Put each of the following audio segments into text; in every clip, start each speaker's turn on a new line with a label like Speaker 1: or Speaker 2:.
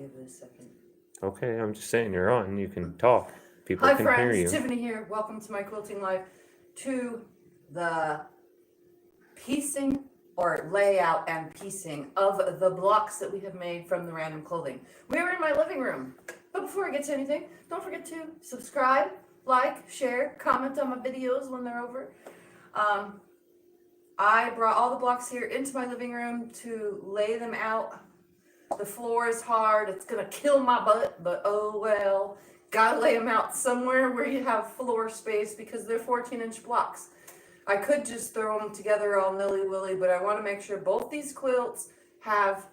Speaker 1: give it a second.
Speaker 2: Okay, I'm just saying you're on. You can talk. People
Speaker 1: Hi
Speaker 2: can
Speaker 1: friends,
Speaker 2: hear you.
Speaker 1: Tiffany here. Welcome to my quilting life. To the piecing or layout and piecing of the blocks that we have made from the random clothing. We are in my living room. But before I get to anything, don't forget to subscribe, like, share, comment on my videos when they're over. I brought all the blocks here into my living room to lay them out. The floor is hard. It's going to kill my butt, but oh well. Gotta lay them out somewhere where you have floor space because they're 14-inch blocks. I could just throw them together all nilly-willy, but I want to make sure both these quilts have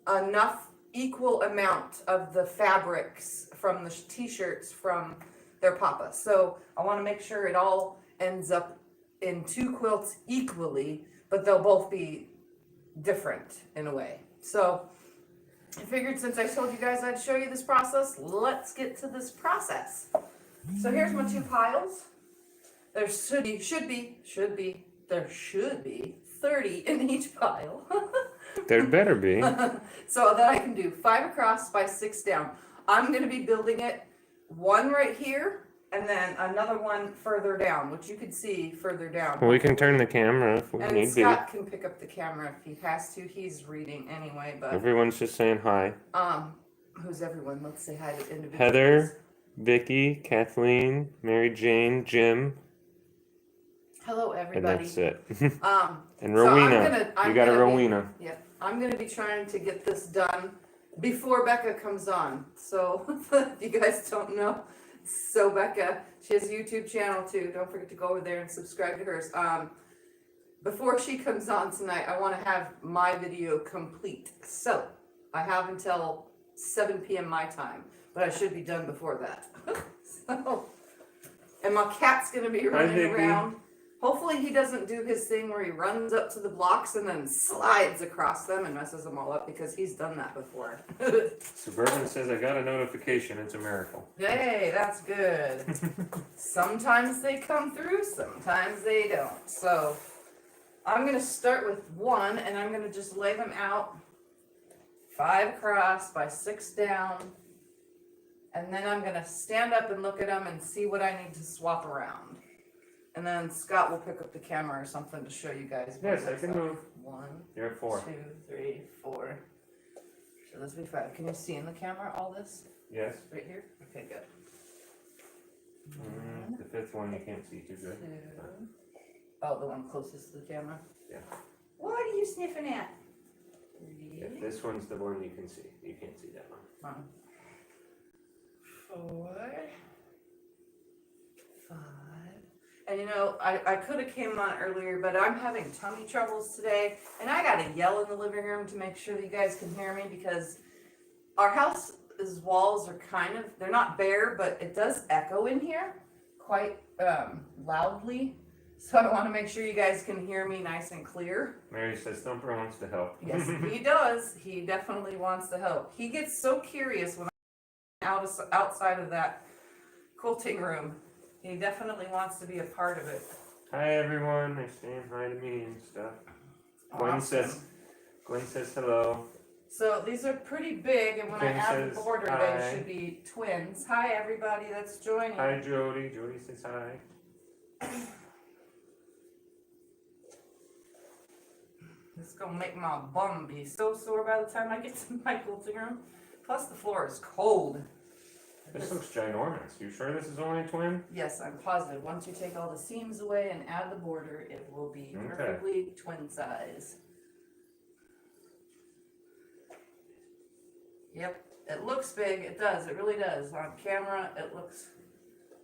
Speaker 1: enough equal amount of the fabrics from the t-shirts from their papa. So I want to make sure it all ends up in two quilts equally, but they'll both be different in a way. So I figured since I told you guys I'd show you this process, let's get to this process. So here's my two piles. There should be 30 in each pile.
Speaker 2: There better be.
Speaker 1: So that I can do 5 across by 6 down. I'm going to be building it one right here and then another one further down, which you could see further down.
Speaker 2: Well, we can turn the camera if we
Speaker 1: and
Speaker 2: need
Speaker 1: Scott
Speaker 2: to.
Speaker 1: can pick up the camera if he has to. He's reading anyway, but
Speaker 2: Everyone's just saying hi.
Speaker 1: who's everyone? Let's say hi to individuals.
Speaker 2: Heather, Vicky, Kathleen, Mary Jane, Jim.
Speaker 1: Hello, everybody.
Speaker 2: And that's it. And
Speaker 1: so
Speaker 2: Rowena. You got a Rowena.
Speaker 1: Yeah, I'm going to be trying to get this done before Becca comes on. So if you guys don't know, so Becca, she has a YouTube channel too. Don't forget to go over there and subscribe to hers. Before she comes on tonight, I want to have my video complete. So I have until 7 p.m. my time, but I should be done before that. So, and my cat's going to be running around. Hopefully he doesn't do his thing where he runs up to the blocks and then slides across them and messes them all up, because he's done that before.
Speaker 2: Suburban says, I got a notification. It's a miracle.
Speaker 1: Hey, that's good. Sometimes they come through, sometimes they don't. So I'm going to start with 1 and I'm going to just lay them out 5 across by 6 down. And then I'm going to stand up and look at them and see what I need to swap around. And then Scott will pick up the camera or something to show you guys.
Speaker 2: Yes, I can move.
Speaker 1: 1,
Speaker 2: You're at 4.
Speaker 1: 2, 3, 4. So this will be 5. Can you see in the camera all this?
Speaker 2: Yes.
Speaker 1: Right here? Okay, good.
Speaker 2: The 5th one you can't see too good.
Speaker 1: 2. Oh, the one closest to the camera?
Speaker 2: Yeah.
Speaker 1: What are you sniffing at? 3.
Speaker 2: Yeah, this one's the one you can see. You can't see that one.
Speaker 1: 4. 5. And you know, I could have came on earlier, but I'm having tummy troubles today, and I gotta yell in the living room to make sure that you guys can hear me, because our house's walls are kind of, they're not bare, but it does echo in here quite loudly. So I want to make sure you guys can hear me nice and clear.
Speaker 2: Mary says Thumper wants to help.
Speaker 1: Yes, he does. He definitely wants to help. He gets so curious when I'm outside of that quilting room. He definitely wants to be a part of it.
Speaker 2: Hi everyone, they're saying hi to me and stuff. Gwen says hello.
Speaker 1: So these are pretty big, and when
Speaker 2: Jen
Speaker 1: I add the
Speaker 2: says
Speaker 1: border,
Speaker 2: hi.
Speaker 1: they should be twins. Hi everybody that's joining.
Speaker 2: Hi Jody. Jody says hi.
Speaker 1: This is gonna make my bum be so sore by the time I get to my quilting room. Plus the floor is cold.
Speaker 2: This looks ginormous. You sure this is only a twin?
Speaker 1: Yes, I'm positive. Once you take all the seams away and add the border, it will be perfectly twin size. Yep, it looks big. It does. It really does. On camera, it looks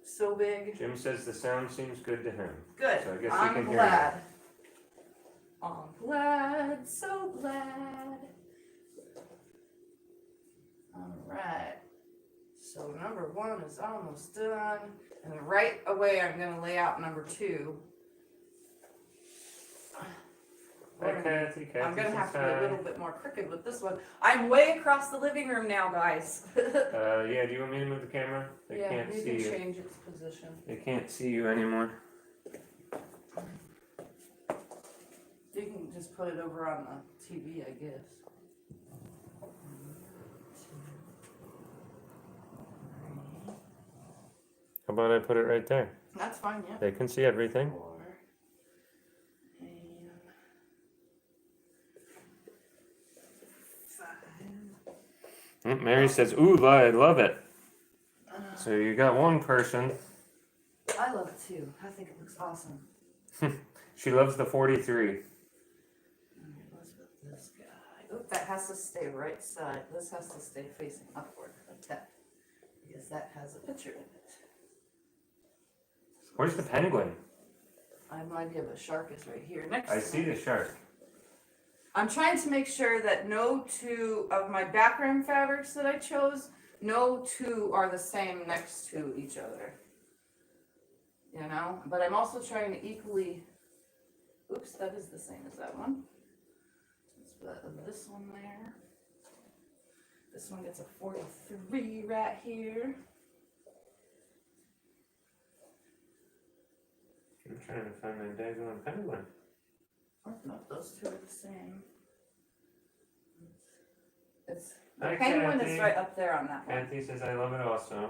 Speaker 1: so big.
Speaker 2: Jim says the sound seems good to him.
Speaker 1: Good.
Speaker 2: So I guess
Speaker 1: I'm
Speaker 2: he can
Speaker 1: glad.
Speaker 2: hear
Speaker 1: I'm glad. So glad. All right. So number 1 is almost done, and then right away I'm going to lay out number 2.
Speaker 2: Hi Kathy. Kathy
Speaker 1: I'm going to
Speaker 2: says
Speaker 1: have to be
Speaker 2: hi.
Speaker 1: a little bit more crooked with this one. I'm way across the living room now, guys.
Speaker 2: Yeah, do you want me to move the camera? They
Speaker 1: Yeah,
Speaker 2: can't
Speaker 1: you
Speaker 2: see
Speaker 1: can
Speaker 2: you.
Speaker 1: change its position.
Speaker 2: They can't see you anymore.
Speaker 1: You can just put it over on the TV, I guess. 1, 2,
Speaker 2: How about I put it right there?
Speaker 1: That's fine, yeah.
Speaker 2: They can see everything.
Speaker 1: 4 and 5.
Speaker 2: Mary says, ooh, I love it. So you got one person.
Speaker 1: I love it too. I think it looks awesome.
Speaker 2: She loves the 43.
Speaker 1: Alright, let's put this guy. Oop, that has to stay right side. This has to stay facing upward like that. Because that has a picture in it.
Speaker 2: Where's the penguin?
Speaker 1: I have no idea, but shark is right here next
Speaker 2: I
Speaker 1: to
Speaker 2: see
Speaker 1: me.
Speaker 2: the shark.
Speaker 1: I'm trying to make sure that no two of my background fabrics that I chose, no two are the same next to each other. You know? But I'm also trying to equally... Oops, that is the same as that one. Let's put this one there. This one gets a 43 right here.
Speaker 2: I'm trying to find my daggone penguin.
Speaker 1: Oh, no, those two are the same. It's the
Speaker 2: Hi,
Speaker 1: penguin
Speaker 2: Kathy.
Speaker 1: is right up there on that one.
Speaker 2: Kathy says, I love it also.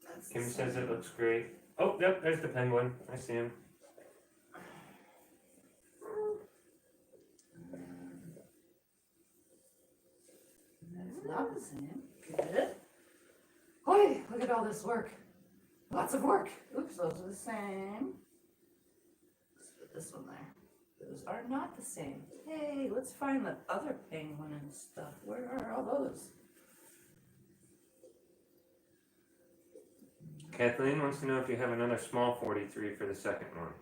Speaker 1: That's the
Speaker 2: Kim says
Speaker 1: same.
Speaker 2: it looks great. Oh, yep, there's the penguin. I see him.
Speaker 1: That's not the same. Good. Boy, look at all this work. Lots of work. Oops, those are the same. Let's put this one there. Those are not the same. Hey, let's find the other penguin and stuff. Where are all those?
Speaker 2: Kathleen wants to know if you have another small 43 for the second one.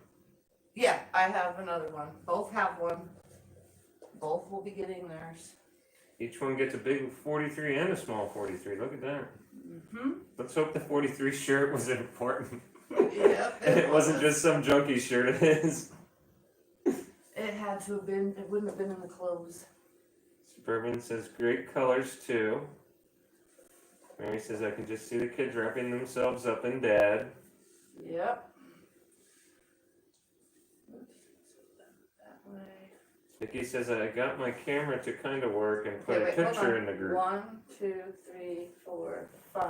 Speaker 1: Yeah, I have another one. Both have one. Both will be getting theirs.
Speaker 2: Each one gets a big 43 and a small 43. Look at that.
Speaker 1: Mm-hmm.
Speaker 2: Let's hope the 43 shirt was important.
Speaker 1: Yep.
Speaker 2: And it wasn't just some junky shirt of his.
Speaker 1: It had to have been. It wouldn't have been in the clothes.
Speaker 2: Suburban says, great colors too. Mary says, I can just see the kids wrapping themselves up in dad.
Speaker 1: Yep. That way.
Speaker 2: Vicky says, I got my camera to kind of work and put
Speaker 1: Okay,
Speaker 2: a
Speaker 1: wait, hold
Speaker 2: picture
Speaker 1: on.
Speaker 2: in the group.
Speaker 1: 1, 2, 3, 4, 5.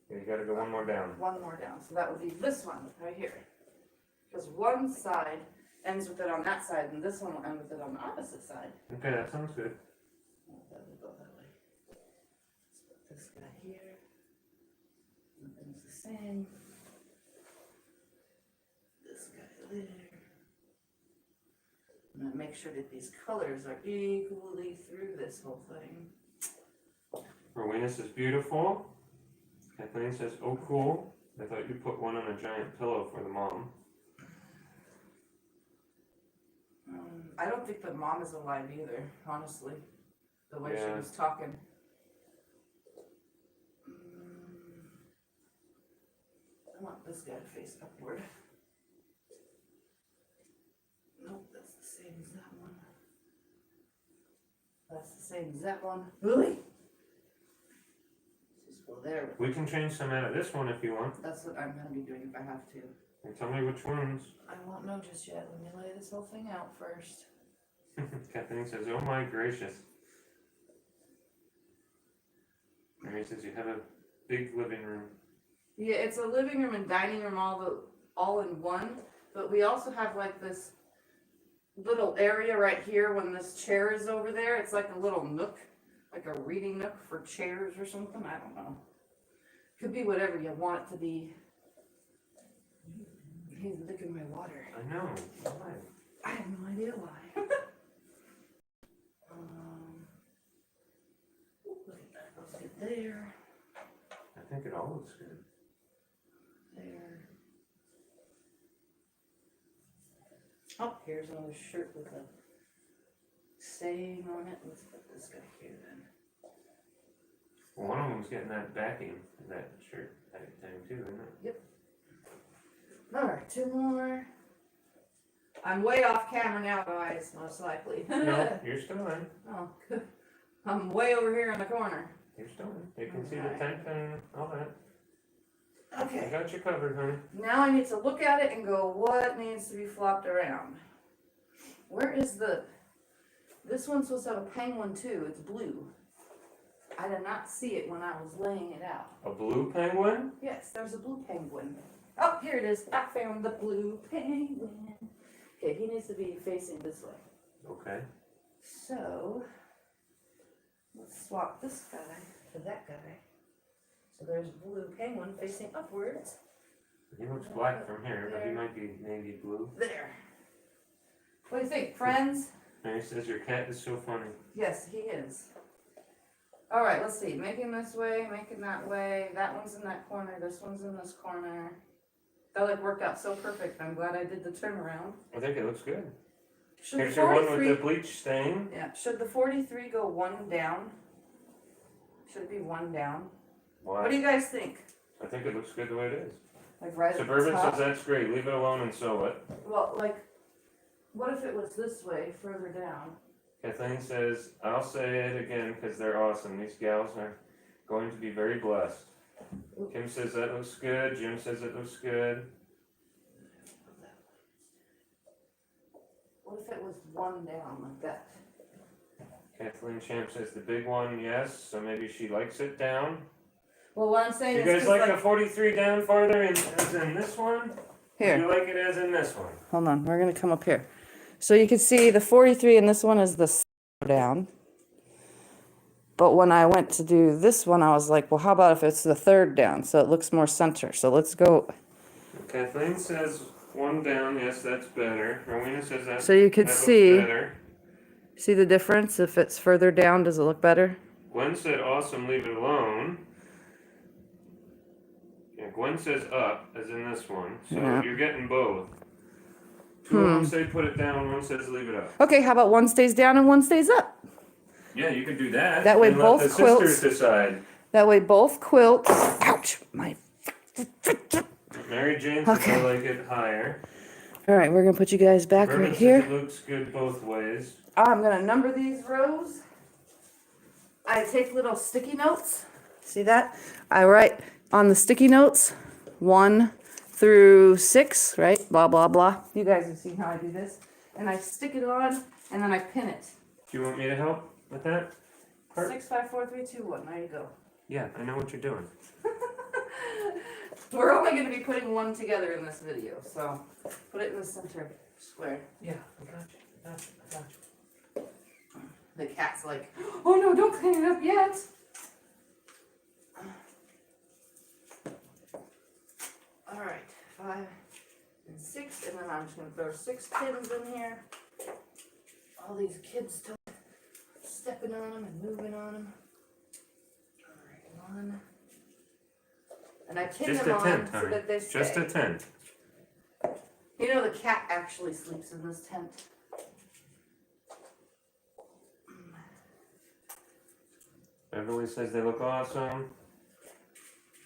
Speaker 2: Yeah, you gotta go one more down.
Speaker 1: One more down. So that would be this one right here. Because one side ends with it on that side, and this one will end with it on the opposite side.
Speaker 2: Okay, that sounds good.
Speaker 1: Oh, that will go that way. Let's put this guy here. Nothing's the same. This guy there. I'm gonna make sure that these colors are equally through this whole thing.
Speaker 2: Rowena says, beautiful. Kathleen says, oh cool. I thought you put one on a giant pillow for the mom.
Speaker 1: I don't think the mom is alive either, honestly. The way she
Speaker 2: Yeah.
Speaker 1: was talking. I want this guy to face upward. Nope, that's the same as that one. That's the same as that one. Really? Just go there.
Speaker 2: We can change some out of this one if you want.
Speaker 1: That's what I'm gonna be doing if I have to.
Speaker 2: And tell me which ones.
Speaker 1: I won't know just yet. Let me lay this whole thing out first.
Speaker 2: Kathleen says, oh my gracious. Mary says, you have a big living room.
Speaker 1: Yeah, it's a living room and dining room all in one. But we also have like this little area right here when this chair is over there. It's like a little nook, like a reading nook for chairs or something. I don't know. Could be whatever you want it to be. He's licking my water.
Speaker 2: I know. Why?
Speaker 1: I have no idea why. Look at that. Let's get there.
Speaker 2: I think it all looks good.
Speaker 1: There. Oh, here's another shirt with a saying on it. Let's put this guy here then.
Speaker 2: Well, one of them's getting that backing, that shirt thing too, isn't it?
Speaker 1: Yep. Alright, 2 more. I'm way off camera now, guys, most likely.
Speaker 2: No, you're still in.
Speaker 1: Oh, good. I'm way over here in the corner.
Speaker 2: You're still in. You can see the
Speaker 1: Alright.
Speaker 2: tent and all that. I
Speaker 1: Okay.
Speaker 2: got you covered, honey.
Speaker 1: Now I need to look at it and go, what needs to be flopped around? Where is the... This one's supposed to have a penguin too. It's blue. I did not see it when I was laying it out.
Speaker 2: A blue penguin?
Speaker 1: Yes, there's a blue penguin. Oh, here it is. I found the blue penguin. Okay, he needs to be facing this way.
Speaker 2: Okay.
Speaker 1: So, let's swap this guy to that guy. So there's blue penguin facing upwards.
Speaker 2: He looks black from here, but he might be navy blue.
Speaker 1: There. What do you think, friends?
Speaker 2: Mary says your cat is so funny.
Speaker 1: Yes, he is. All right, let's see. Make him this way, make him that way. That one's in that corner. This one's in this corner. That like worked out so perfect. I'm glad I did the turnaround.
Speaker 2: I think it looks good.
Speaker 1: Should
Speaker 2: Here's
Speaker 1: the
Speaker 2: your one with
Speaker 1: 43
Speaker 2: the bleach stain.
Speaker 1: Yeah. Should the 43 go one down? Should it be one down?
Speaker 2: Why?
Speaker 1: What do you guys think?
Speaker 2: I think it looks good the way it is.
Speaker 1: Like right
Speaker 2: Suburban
Speaker 1: at the top?
Speaker 2: says that's great. Leave it alone and sew it.
Speaker 1: Well, like, what if it was this way, further down?
Speaker 2: Kathleen says, I'll say it again because they're awesome. These gals are going to be very blessed. Kim says that looks good. Jim says it looks good.
Speaker 1: What if it was one down like that?
Speaker 2: Kathleen Champ says the big one, yes. So maybe she likes it down.
Speaker 1: Well, what I'm saying
Speaker 2: You
Speaker 1: is,
Speaker 2: guys
Speaker 1: 'cause,
Speaker 2: like the 43 down farther as in this one? Or
Speaker 1: here,
Speaker 2: you like it as in this one?
Speaker 1: hold on, we're gonna come up here. So you can see the 43 in this one is the down. But when I went to do this one, I was like, well, how about if it's the third down? So it looks more center. So let's go.
Speaker 2: Kathleen says one down, yes, that's better. Rowena says that.
Speaker 1: So you could
Speaker 2: that looks
Speaker 1: see,
Speaker 2: better.
Speaker 1: see the difference? If it's further down, does it look better?
Speaker 2: Gwen said awesome, leave it alone. Yeah, Gwen says up, as in this one. So
Speaker 1: Yeah.
Speaker 2: you're getting both. Two of them say put it down, one says leave it up.
Speaker 1: Okay, how about one stays down and one stays up?
Speaker 2: Yeah, you could do that.
Speaker 1: That way
Speaker 2: and
Speaker 1: both
Speaker 2: let the
Speaker 1: quilts-
Speaker 2: sisters decide.
Speaker 1: That way both quilts, ouch, my.
Speaker 2: Mary Jane says
Speaker 1: Okay.
Speaker 2: I like it higher.
Speaker 1: All right, we're gonna put you guys back
Speaker 2: Bourbon
Speaker 1: right
Speaker 2: says
Speaker 1: here.
Speaker 2: it looks good both ways.
Speaker 1: I'm gonna number these rows. I take little sticky notes. See that? I write on the sticky notes 1 through 6, right? Blah, blah, blah. You guys have seen how I do this. And I stick it on and then I pin it.
Speaker 2: Do you want me to help with that part?
Speaker 1: 6, 5, 4, 3, 2, 1. There you go.
Speaker 2: Yeah, I know what you're doing.
Speaker 1: We're only gonna be putting one together in this video, so put it in the center square.
Speaker 2: Yeah, I got you. I got you. I got you.
Speaker 1: The cat's like, oh no, don't clean it up yet. All right, 5 and 6, and then I'm just gonna throw 6 pins in here. All these kids stepping on them and moving on them. All right, 1. And I pin
Speaker 2: Just
Speaker 1: them
Speaker 2: a
Speaker 1: on
Speaker 2: tent,
Speaker 1: so
Speaker 2: honey.
Speaker 1: that they stay.
Speaker 2: Just a tent.
Speaker 1: You know the cat actually sleeps in this tent.
Speaker 2: Beverly says they look awesome.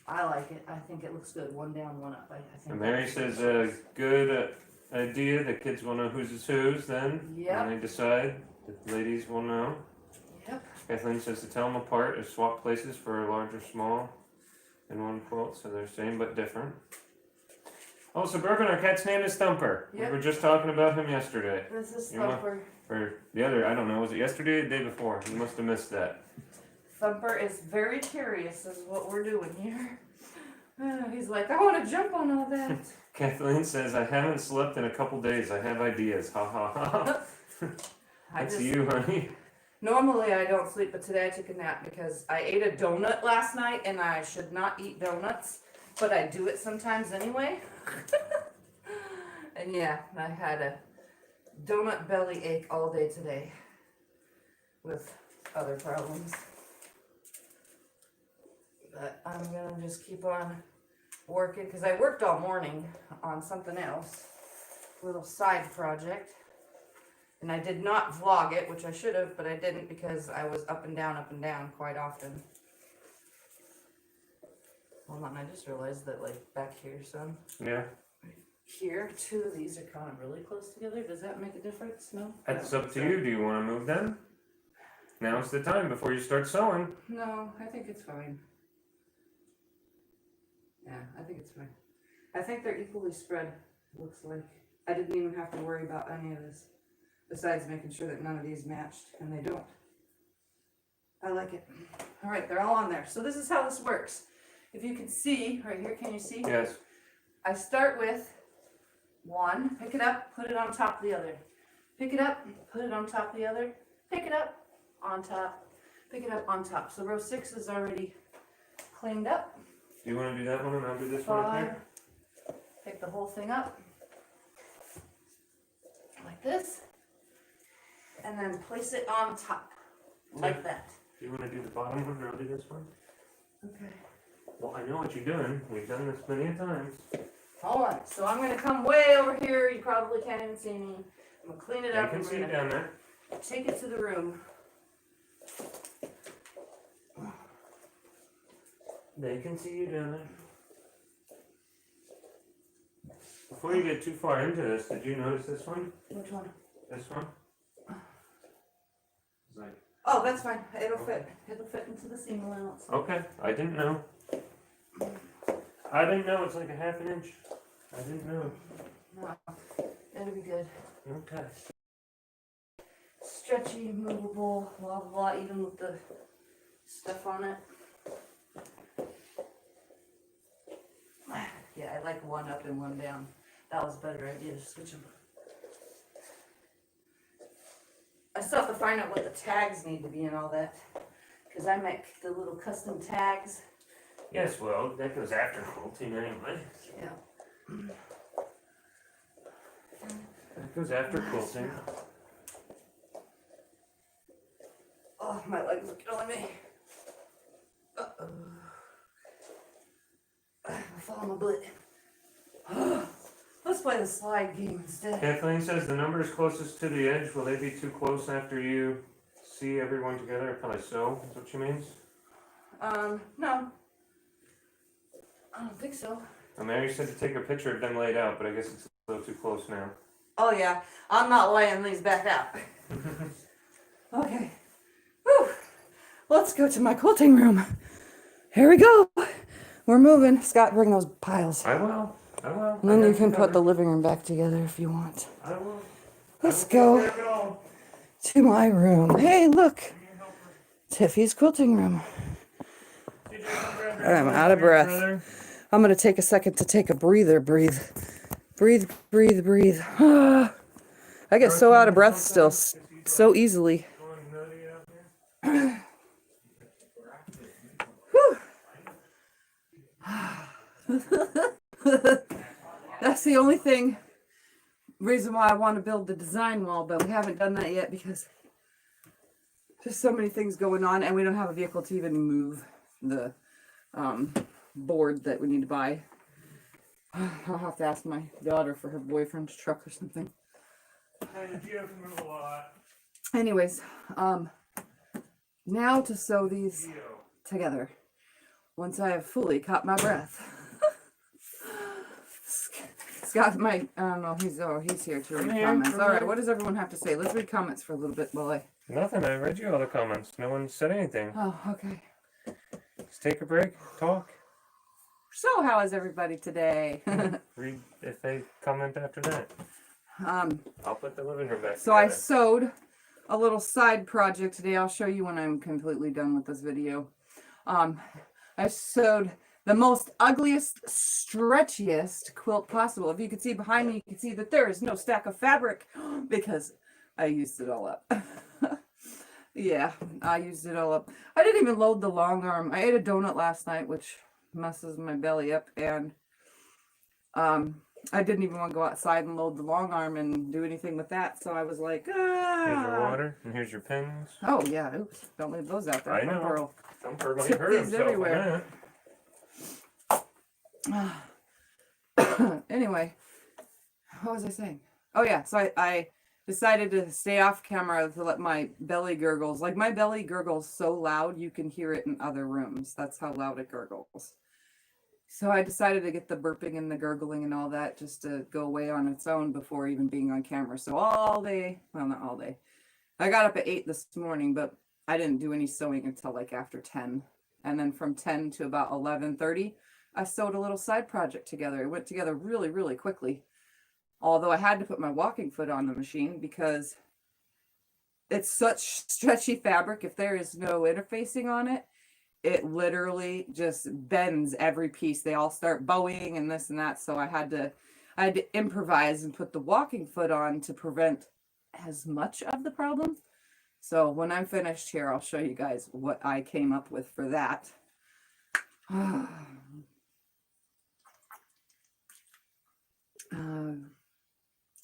Speaker 1: I like it. I think it looks good. One down, one up. I think.
Speaker 2: And Mary says good idea. The kids will know whose is whose then.
Speaker 1: Yep.
Speaker 2: When they decide, the ladies will know.
Speaker 1: Yep.
Speaker 2: Kathleen says to tell them apart is swap places for a large or small in one quilt, so they're same but different. Oh, Suburban, our cat's name is Thumper.
Speaker 1: Yep.
Speaker 2: We were just talking about him yesterday.
Speaker 1: This is
Speaker 2: You want-
Speaker 1: Thumper.
Speaker 2: Or the other, I don't know, was it yesterday or the day before? You must have missed that.
Speaker 1: Thumper is very curious is what we're doing here. He's like, I want to jump on all that.
Speaker 2: Kathleen says, I haven't slept in a couple days. I have ideas. Ha ha ha. That's you, honey.
Speaker 1: Normally I don't sleep, but today I took a nap because I ate a donut last night and I should not eat donuts, but I do it sometimes anyway. And yeah, I had a donut belly ache all day today with other problems. But I'm gonna just keep on working because I worked all morning on something else, little side project. And I did not vlog it, which I should have, but I didn't because I was up and down quite often. Hold on, I just realized that like back here, son.
Speaker 2: Yeah.
Speaker 1: Here, 2 of these are kind of really close together. Does that make a difference? No?
Speaker 2: That's up to you. Do you want to move them? Now's the time before you start sewing.
Speaker 1: No, I think it's fine. Yeah, I think it's fine. I think they're equally spread, looks like. I didn't even have to worry about any of this. Besides making sure that none of these matched, and they don't. I like it. All right, they're all on there. So this is how this works. If you can see, right here, can you see?
Speaker 2: Yes.
Speaker 1: I start with one, pick it up, put it on top of the other. Pick it up, put it on top of the other. Pick it up, on top. Pick it up, on top. So row 6 is already cleaned up.
Speaker 2: Do you want to do that one and I'll do this one up
Speaker 1: 5.
Speaker 2: here?
Speaker 1: Pick the whole thing up. Like this. And then place it on top. Like that.
Speaker 2: Do you want to do the bottom one and I'll do this one?
Speaker 1: Okay.
Speaker 2: Well, I know what you're doing. We've done this many times.
Speaker 1: Alright, so I'm going to come way over here. You probably can't even see me. I'm going to clean it
Speaker 2: I
Speaker 1: up.
Speaker 2: can
Speaker 1: and
Speaker 2: see
Speaker 1: we're
Speaker 2: you
Speaker 1: gonna
Speaker 2: down there.
Speaker 1: take it to the room.
Speaker 2: They can see you down there. Before you get too far into this, did you notice this one?
Speaker 1: Which one?
Speaker 2: This one? It's like,
Speaker 1: Oh, that's fine. It'll fit. It'll fit into the seam allowance.
Speaker 2: okay, I didn't know. I didn't know it's like a ½ inch. I didn't know.
Speaker 1: No, it'll be good.
Speaker 2: Okay.
Speaker 1: Stretchy, movable, blah blah blah, even with the stuff on it. Yeah, I like one up and one down. That was a better idea to switch them. I still have to find out what the tags need to be and all that. Because I make the little custom tags.
Speaker 2: Yes, well, that goes after quilting anyway.
Speaker 1: Yeah.
Speaker 2: That goes after quilting.
Speaker 1: Oh, my legs are killing me. Uh-oh. I'm falling my butt. Let's play the slide game instead.
Speaker 2: Kathleen says the numbers closest to the edge, will they be too close after you see everyone together? Probably so, is what she means.
Speaker 1: No. I don't think so.
Speaker 2: Well, Mary said to take a picture of them laid out, but I guess it's a little too close now.
Speaker 1: Oh yeah, I'm not laying these back out. Okay. Whew. Let's go to my quilting room. Here we go. We're moving. Scott, bring those piles.
Speaker 2: I will. I will.
Speaker 1: And then you can put the living room back together if you want.
Speaker 2: I will.
Speaker 1: Let's go to my room. Hey, look. Tiffy's quilting room. I'm out of breath. I'm going to take a second to take a breather. Breathe. Breathe, breathe, breathe. I get so out of breath still, so easily. Whew. That's the only reason why I want to build the design wall, but we haven't done that yet because there's so many things going on and we don't have a vehicle to even move the board that we need to buy. I'll have to ask my daughter for her boyfriend's truck or something. Anyways, now to sew these together once I have fully caught my breath. Scott might, I don't know, he's here to read comments. All right, what does everyone have to say? Let's read comments for a little bit while I...
Speaker 2: Nothing, I read you all the comments. No one said anything.
Speaker 1: Oh, okay.
Speaker 2: Just take a break, talk.
Speaker 1: So how is everybody today?
Speaker 2: Read if they comment after that. I'll put the living room back
Speaker 1: So together. I sewed a little side project today. I'll show you when I'm completely done with this video. I sewed the most ugliest, stretchiest quilt possible. If you could see behind me, you can see that there is no stack of fabric because I used it all up. Yeah, I used it all up. I didn't even load the long arm. I ate a donut last night, which messes my belly up, and I didn't even want to go outside and load the long arm and do anything with that, so I was like,
Speaker 2: Here's your water, and here's your pens.
Speaker 1: Oh, yeah, oops, don't leave those out there.
Speaker 2: I know. Some bird might
Speaker 1: Tip
Speaker 2: hurt
Speaker 1: these
Speaker 2: himself
Speaker 1: everywhere. Anyway, what was I saying? Oh yeah, so I decided to stay off camera to let my belly gurgles. Like my belly gurgles so loud you can hear it in other rooms. That's how loud it gurgles. So I decided to get the burping and the gurgling and all that just to go away on its own before even being on camera. So all day, well, not all day. I got up at 8 this morning, but I didn't do any sewing until like after 10. And then from 10 to about 11:30, I sewed a little side project together. It went together really, really quickly. Although I had to put my walking foot on the machine because
Speaker 3: it's such stretchy fabric. If there is no interfacing on it, it literally just bends every piece. They all start bowing and this and that. So I had to improvise and put the walking foot on to prevent as much of the problem. So when I'm finished here, I'll show you guys what I came up with for that.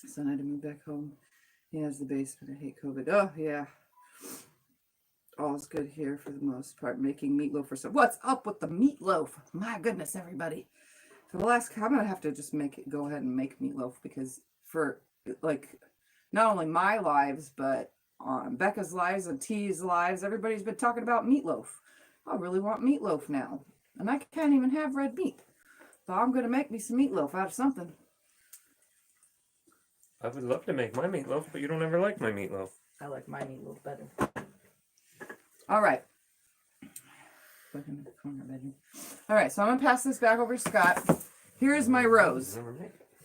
Speaker 3: Son had to move back home. He has the basement. I hate COVID. Oh yeah. All's good here for the most part. Making meatloaf for some. What's up with the meatloaf? My goodness, everybody. For the last, I'm gonna have to just go ahead and make meatloaf, because for like not only my lives, but on Becca's lives and T's lives, everybody's been talking about meatloaf. I really want meatloaf now, and I can't even have red meat. So I'm gonna make me some meatloaf out of something.
Speaker 2: I would love to make my meatloaf, but you don't ever like my meatloaf.
Speaker 3: I like my meatloaf better. All right. All right, so I'm gonna pass this back over to Scott. Here's my rows.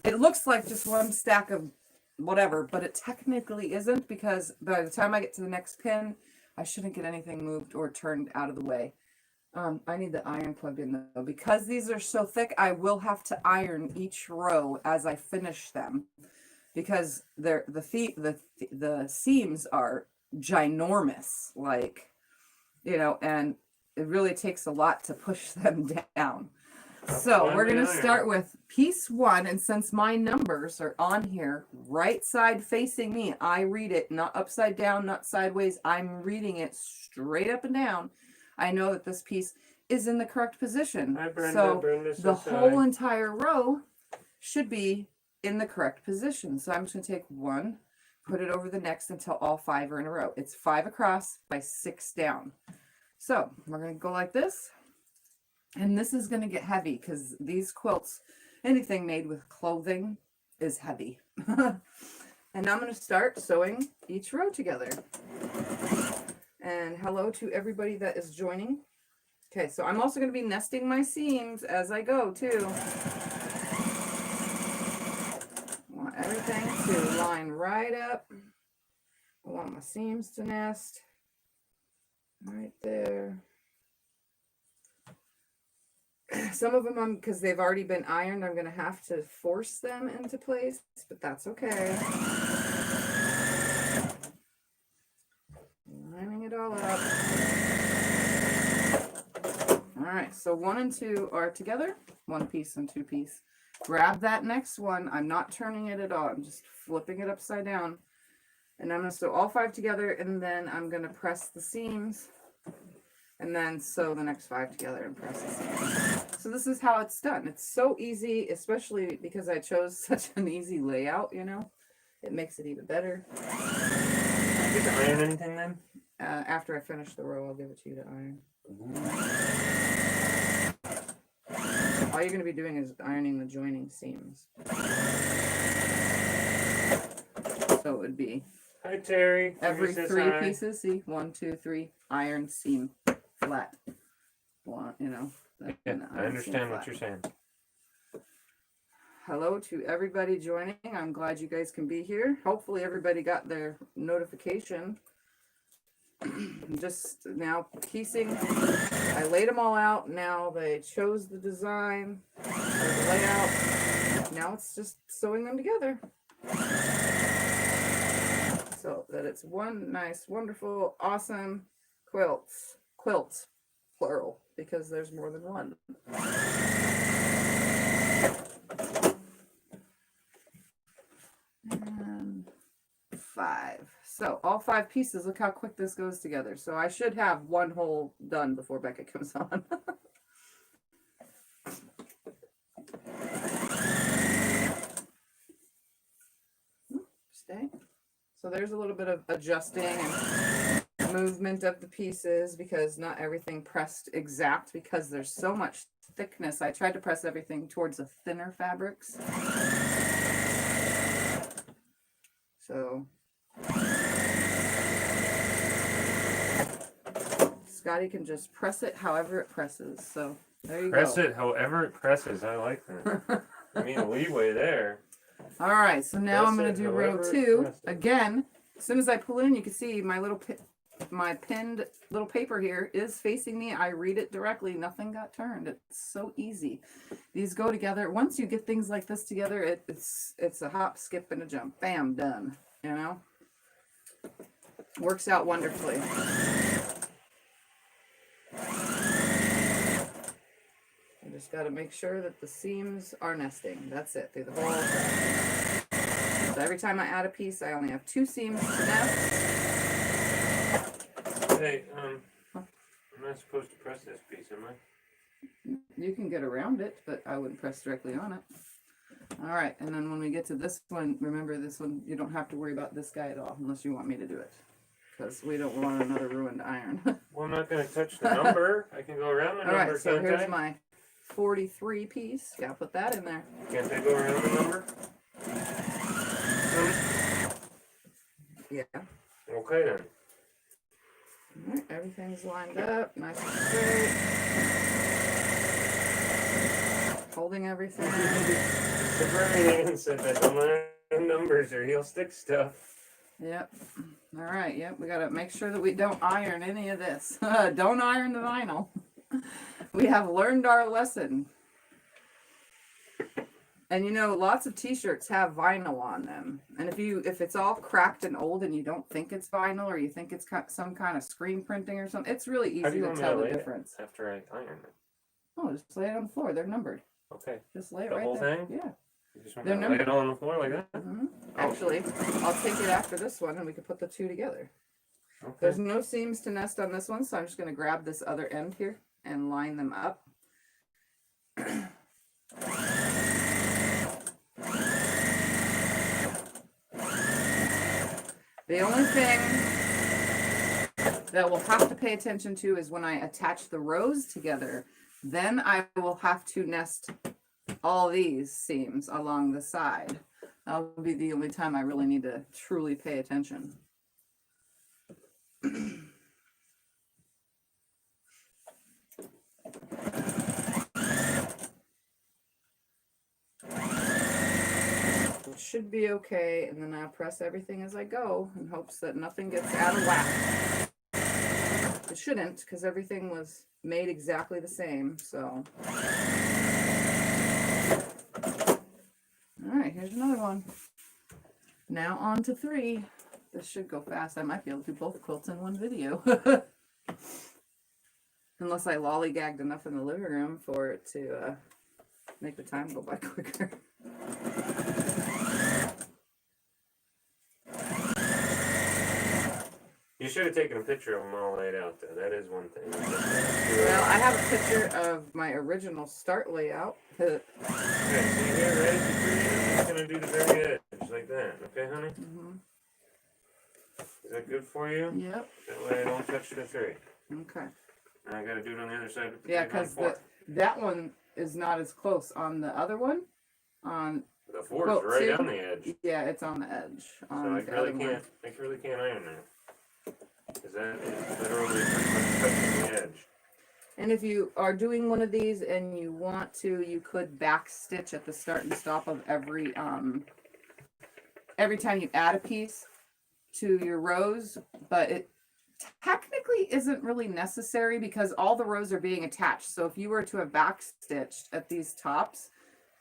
Speaker 3: It looks like just one stack of whatever, but it technically isn't, because by the time I get to the next pin, I shouldn't get anything moved or turned out of the way. I need the iron plugged in though. Because these are so thick, I will have to iron each row as I finish them, because the seams are ginormous, like, you know, and it really takes a lot to push them down. So we're going to start with piece 1, and since my numbers are on here right side facing me, I read it not upside down, not sideways. I'm reading it straight up and down. I know that this piece is in the correct position.
Speaker 2: Hi, Brenda.
Speaker 3: So
Speaker 2: Brenda's
Speaker 3: the
Speaker 2: so
Speaker 3: whole
Speaker 2: sorry.
Speaker 3: entire row should be in the correct position. So I'm just going to take one, put it over the next until all 5 are in a row. It's 5 across by 6 down. So we're going to go like this. And this is going to get heavy, because these quilts, anything made with clothing, is heavy. And I'm going to start sewing each row together. And hello to everybody that is joining. Okay, so I'm also going to be nesting my seams as I go too. I want everything to line right up. I want my seams to nest right there. Some of them, because they've already been ironed, I'm going to have to force them into place, but that's okay. Lining it all up. All right, so 1 and 2 are together, 1 piece and 2 piece. Grab that next one. I'm not turning it at all. I'm just flipping it upside down. And I'm going to sew all 5 together, and then I'm going to press the seams, and then sew the next 5 together and press the seams. So this is how it's done. It's so easy, especially because I chose such an easy layout, you know. It makes it even better.
Speaker 2: Do you get to iron anything then?
Speaker 3: After I finish the row, I'll give it to you to iron. All you're going to be doing is ironing the joining seams. So it would be
Speaker 2: Hi, Terry.
Speaker 3: every
Speaker 2: Terry says
Speaker 3: 3
Speaker 2: hi.
Speaker 3: pieces. See, 1, 2, 3, iron, seam, flat. One, you know.
Speaker 2: Yeah, I understand what you're saying.
Speaker 3: Hello to everybody joining. I'm glad you guys can be here. Hopefully everybody got their notification. Just now piecing. I laid them all out. Now they chose the design or the layout. Now it's just sewing them together. So that it's one nice, wonderful, awesome quilts, plural, because there's more than one. And 5. So all 5 pieces, look how quick this goes together. So I should have one hole done before Becca comes on. Stay. So there's a little bit of adjusting and movement of the pieces, because not everything pressed exact, because there's so much thickness. I tried to press everything towards the thinner fabrics. So Scotty can just press it however it presses. So there you go.
Speaker 2: Press it however it presses. I like that. I mean, leeway there.
Speaker 3: All right, so now I'm going to do row 2 again. as soon as I pull in, you can see my little my pinned little paper here is facing me. I read it directly. Nothing got turned. It's so easy. These go together. Once you get things like this together, it's a hop, skip, and a jump. Bam, done. You know? Works out wonderfully. I just got to make sure that the seams are nesting. That's it, through the whole thing. So every time I add a piece, I only have 2 seams to nest.
Speaker 2: Hey, I'm not supposed to press this piece, am I?
Speaker 3: You can get around it, but I wouldn't press directly on it. All right, and then when we get to this one, remember this one, you don't have to worry about this guy at all, unless you want me to do it. Because we don't want another ruined iron.
Speaker 2: Well, I'm not going to touch the number. I can go around the
Speaker 3: All
Speaker 2: number,
Speaker 3: right, so
Speaker 2: can't I?
Speaker 3: here's my 43 piece. Gotta put that in there.
Speaker 2: Can't I go around the number?
Speaker 3: Yeah.
Speaker 2: Okay, then.
Speaker 3: All right, everything's lined up, nice and straight. Holding everything.
Speaker 2: The Birmingham said that don't learn numbers or he'll stick stuff.
Speaker 3: Yep. All right, yep, we gotta make sure that we don't iron any of this. Don't iron the vinyl. We have learned our lesson. And you know, lots of t-shirts have vinyl on them. And if it's all cracked and old and you don't think it's vinyl or you think it's some kind of screen printing or something, it's really easy to tell the difference.
Speaker 2: After I iron it?
Speaker 3: Oh, just lay it on the floor. They're numbered.
Speaker 2: Okay.
Speaker 3: Just lay it
Speaker 2: The
Speaker 3: right
Speaker 2: whole
Speaker 3: there.
Speaker 2: thing?
Speaker 3: Yeah.
Speaker 2: You just want
Speaker 3: They're
Speaker 2: to lay
Speaker 3: numbered.
Speaker 2: it all on the floor like that?
Speaker 3: Mm-hmm. Actually, I'll take it after this one and we can put the 2 together.
Speaker 2: Okay.
Speaker 3: There's no seams to nest on this one, so I'm just going to grab this other end here and line them up. The only thing that we'll have to pay attention to is when I attach the rows together, then I will have to nest all these seams along the side. That'll be the only time I really need to truly pay attention. It should be okay, and then I'll press everything as I go in hopes that nothing gets out of whack. It shouldn't, because everything was made exactly the same, so. All right, here's another one. Now on to 3. This should go fast. I might be able to do both quilts in one video. Unless I lollygagged enough in the living room for it to make the time go by quicker.
Speaker 2: You should have taken a picture of them all laid out, though. That is one thing.
Speaker 3: Well, I have a picture of my original start layout.
Speaker 2: Okay, so you're ready for just going to do the very edge, like that. Okay, honey?
Speaker 3: Mm-hmm.
Speaker 2: Is that good for you?
Speaker 3: Yep.
Speaker 2: That way I don't touch the 3.
Speaker 3: Okay.
Speaker 2: And I got to do it on the other side with the
Speaker 3: Yeah,
Speaker 2: 3 on
Speaker 3: because
Speaker 2: 4.
Speaker 3: that one is not as close on the other one. On
Speaker 2: The 4
Speaker 3: quilt
Speaker 2: is right
Speaker 3: 2,
Speaker 2: on the edge.
Speaker 3: yeah, it's on the edge.
Speaker 2: So
Speaker 3: On
Speaker 2: I
Speaker 3: the
Speaker 2: really
Speaker 3: other one.
Speaker 2: can't iron that. Because that is literally pretty much touching the edge.
Speaker 3: And if you are doing one of these and you want to, you could back stitch at the start and stop of every time you add a piece to your rows, but it technically isn't really necessary because all the rows are being attached. So if you were to have back stitched at these tops,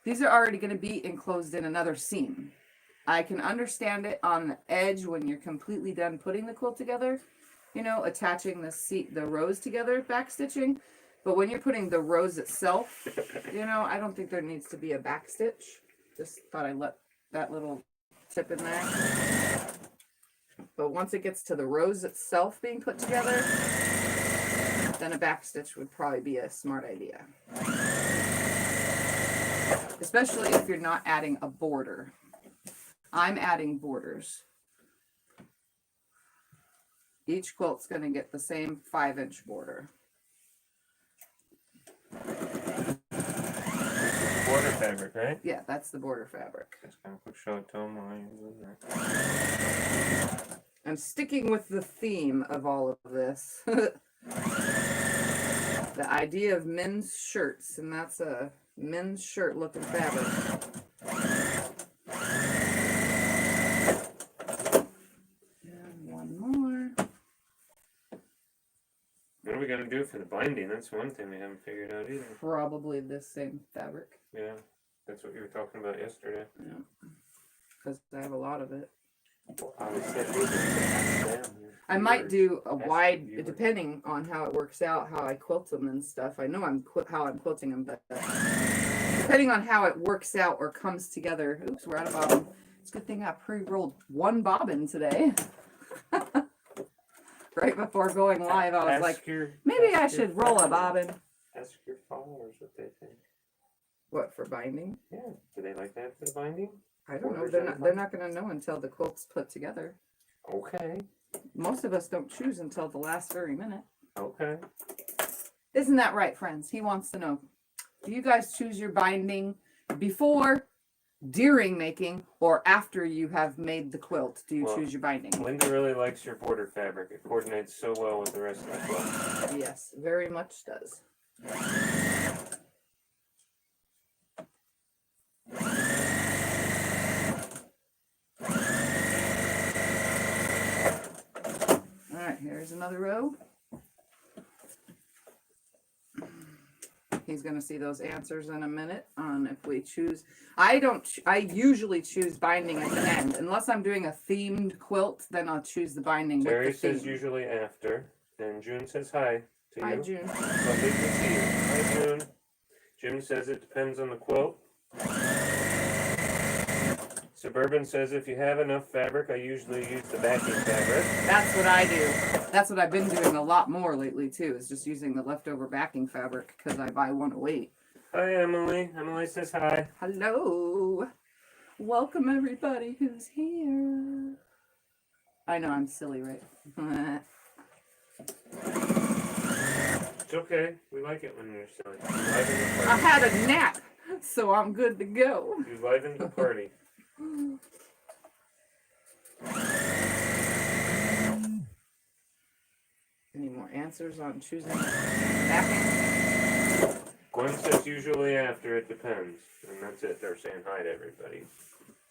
Speaker 3: these are already going to be enclosed in another seam. I can understand it on the edge when you're completely done putting the quilt together, you know, attaching the rows together, back stitching. But when you're putting the rows itself, you know, I don't think there needs to be a back stitch. Just thought I'd let that little tip in there. But once it gets to the rows itself being put together, then a back stitch would probably be a smart idea. Especially if you're not adding a border. I'm adding borders. Each quilt's going to get the same 5-inch border.
Speaker 2: Border fabric, right?
Speaker 3: Yeah, that's the border fabric.
Speaker 2: Just kind of quick show it to them while you're in there.
Speaker 3: I'm sticking with the theme of all of this. The idea of men's shirts, and that's a men's shirt looking fabric.
Speaker 2: are we gonna do for the binding? That's one thing we haven't figured out either.
Speaker 3: Probably this same fabric.
Speaker 2: Yeah, that's what you were talking about yesterday.
Speaker 3: Yeah. Because I have a lot of it. I might do a wide, depending on how it works out, how I quilt them and stuff. I know how I'm quilting them, but depending on how it works out or comes together. Oops, we're out of bobbin. It's a good thing I pre-rolled one bobbin today. Right before going live, I was like, maybe I should roll a bobbin.
Speaker 2: Ask your followers what they think.
Speaker 3: What, for binding?
Speaker 2: Yeah, do they like that for the binding?
Speaker 3: I don't know. They're not going to know until the quilt's put together.
Speaker 2: Okay.
Speaker 3: Most of us don't choose until the last very minute.
Speaker 2: Okay.
Speaker 3: Isn't that right, friends? He wants to know. Do you guys choose your binding before, during making, or after you have made the quilt? Do you choose your binding?
Speaker 2: Linda really likes your border fabric. It coordinates so well with the rest of the quilt.
Speaker 3: Yes, very much does. Alright, here's another row. He's going to see those answers in a minute on if we choose. I usually choose binding at the end. Unless I'm doing a themed quilt, then I'll choose the binding
Speaker 2: Terry
Speaker 3: with the theme.
Speaker 2: says usually after. And June says hi to you.
Speaker 3: Hi, June.
Speaker 2: Lovely to see you. Hi, June. Jim says it depends on the quilt. Suburban says if you have enough fabric, I usually use the backing fabric.
Speaker 3: That's what I do. That's what I've been doing a lot more lately too, is just using the leftover backing fabric because I buy one a weight.
Speaker 2: Hi, Emily. Emily says hi.
Speaker 3: Hello. Welcome everybody who's here. I know I'm silly, right?
Speaker 2: It's okay. We like it when you're silly.
Speaker 3: I had a nap, so I'm good to go.
Speaker 2: You liven the party.
Speaker 3: Any more answers on choosing backing?
Speaker 2: Gwen says usually after, it depends. And that's it. They're saying hi to everybody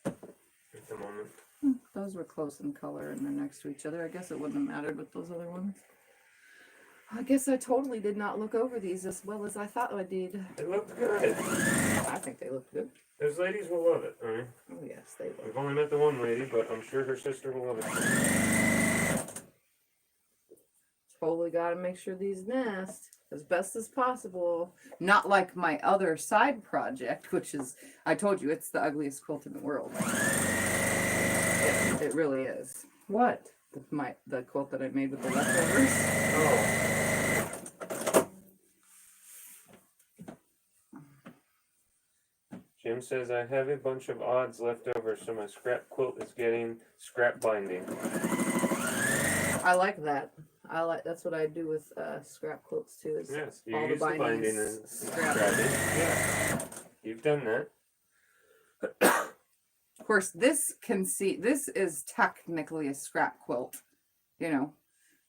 Speaker 2: at the moment.
Speaker 3: Those were close in color and they're next to each other. I guess it wouldn't have mattered with those other ones. I guess I totally did not look over these as well as I thought I did.
Speaker 2: They look good.
Speaker 3: I think they look good.
Speaker 2: Those ladies will love it, right?
Speaker 3: Oh yes, they will.
Speaker 2: We've only met the one lady, but I'm sure her sister will love it too.
Speaker 3: Totally got to make sure these nest as best as possible. Not like my other side project, which is, I told you, it's the ugliest quilt in the world. It really is. What? The quilt that I made with the leftovers?
Speaker 2: Oh. Jim says I have a bunch of odds left over, so my scrap quilt is getting scrap binding.
Speaker 3: I like that. That's what I do with scrap quilts too. Is
Speaker 2: Yes, you
Speaker 3: all
Speaker 2: use
Speaker 3: the
Speaker 2: the binding
Speaker 3: is
Speaker 2: and
Speaker 3: scrap.
Speaker 2: scrapping. Yeah, you've done that.
Speaker 3: Of course, this is technically a scrap quilt, you know,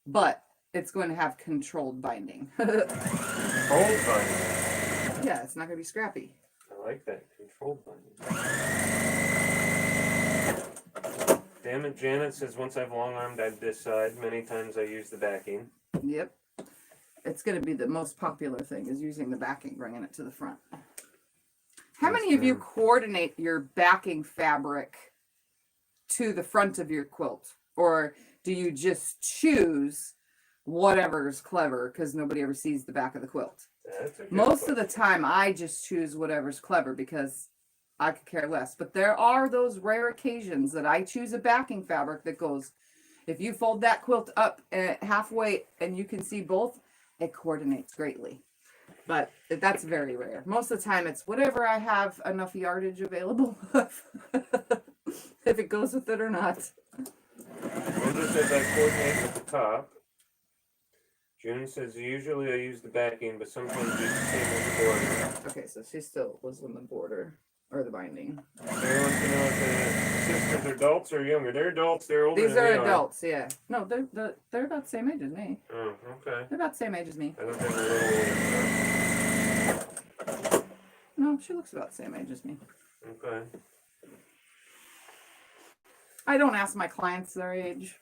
Speaker 3: but it's going to have controlled binding.
Speaker 2: Controlled binding.
Speaker 3: Yeah, it's not going to be scrappy.
Speaker 2: I like that. Controlled binding. Damn it, Janet says once I've long armed, I decide. Many times I use the backing.
Speaker 3: Yep. It's going to be the most popular thing is using the backing, bringing it to the front. How many of you coordinate your backing fabric to the front of your quilt? Or do you just choose whatever's clever because nobody ever sees the back of the quilt? Most of the time, I just choose whatever's clever because I could care less. But there are those rare occasions that I choose a backing fabric that goes, if you fold that quilt up halfway and you can see both, it coordinates greatly. But that's very rare. Most of the time, it's whatever I have enough yardage available, if it goes with it or not.
Speaker 2: Linda says I coordinate with the top. June says usually I use the backing, but sometimes use the same as the border.
Speaker 3: Okay, so she still was on the border or the binding.
Speaker 2: They want to know if the sisters are adults or younger. They're adults. They're older.
Speaker 3: These
Speaker 2: than
Speaker 3: are
Speaker 2: we
Speaker 3: adults, yeah. No, they're about the same age as me.
Speaker 2: Oh, okay.
Speaker 3: They're about the same age as me.
Speaker 2: I thought they were a little older.
Speaker 3: No, she looks about the same age as me.
Speaker 2: Okay.
Speaker 3: I don't ask my clients their age.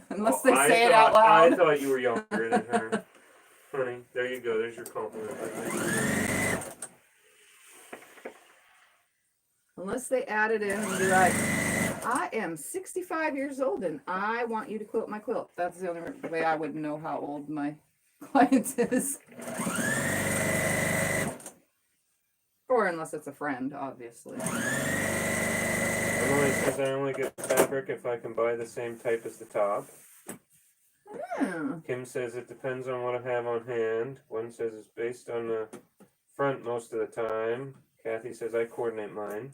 Speaker 3: Unless they say it out loud.
Speaker 2: I thought you were younger than her. honey. There you go. There's your compliment.
Speaker 3: Unless they add it in and be like, I am 65 years old and I want you to quilt my quilt. That's the only way I would know how old my client is. Or unless it's a friend, obviously.
Speaker 2: Emily says I only get fabric if I can buy the same type as the top.
Speaker 3: Hmm.
Speaker 2: Kim says it depends on what I have on hand. One says it's based on the front most of the time. Kathy says I coordinate mine.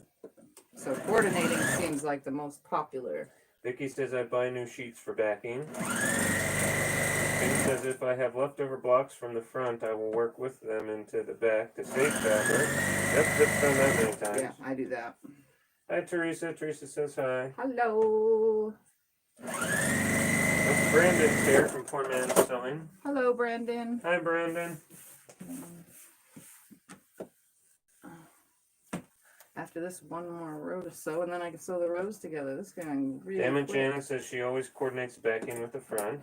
Speaker 3: So coordinating seems like the most popular.
Speaker 2: Vicky says I buy new sheets for backing. Kim says if I have leftover blocks from the front, I will work with them into the back to save fabric. Yep, that's done that many times.
Speaker 3: Yeah, I do that.
Speaker 2: Hi, Teresa. Teresa says hi.
Speaker 3: Hello.
Speaker 2: Oh, Brandon's here from Poor Man's Sewing.
Speaker 3: Hello, Brandon.
Speaker 2: Hi, Brandon.
Speaker 3: After this, one more row to sew, and then I can sew the rows together. This is going really
Speaker 2: Damn it,
Speaker 3: quick.
Speaker 2: Janice says she always coordinates backing with the front.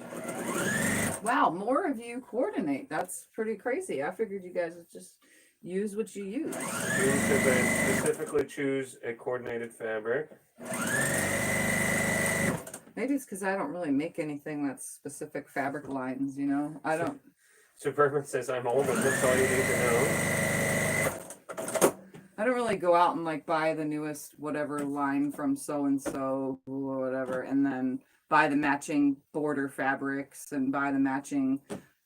Speaker 3: Wow, more of you coordinate. That's pretty crazy. I figured you guys would just use what you use.
Speaker 2: June says I specifically choose a coordinated fabric.
Speaker 3: Maybe it's because I don't really make anything that's specific fabric lines, you know? I don't.
Speaker 2: Suburban says I'm old and that's all you need to know.
Speaker 3: I don't really go out and like buy the newest whatever line from so and so or whatever, and then buy the matching border fabrics and buy the matching.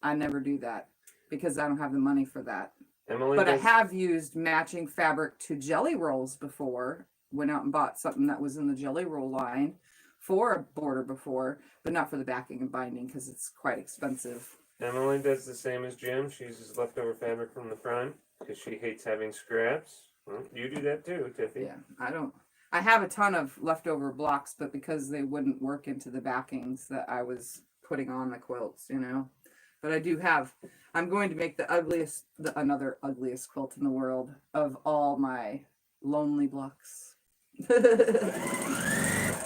Speaker 3: I never do that because I don't have the money for that.
Speaker 2: Emily
Speaker 3: But I
Speaker 2: does,
Speaker 3: have used matching fabric to jelly rolls before. Went out and bought something that was in the jelly roll line for a border before, but not for the backing and binding because it's quite expensive.
Speaker 2: Emily does the same as Jim. She uses leftover fabric from the front because she hates having scraps. Well, you do that too, Tiffy.
Speaker 3: Yeah, I don't. I have a ton of leftover blocks, but because they wouldn't work into the backings that I was putting on the quilts, you know. But I do have. I'm going to make the ugliest, another ugliest quilt in the world of all my lonely blocks.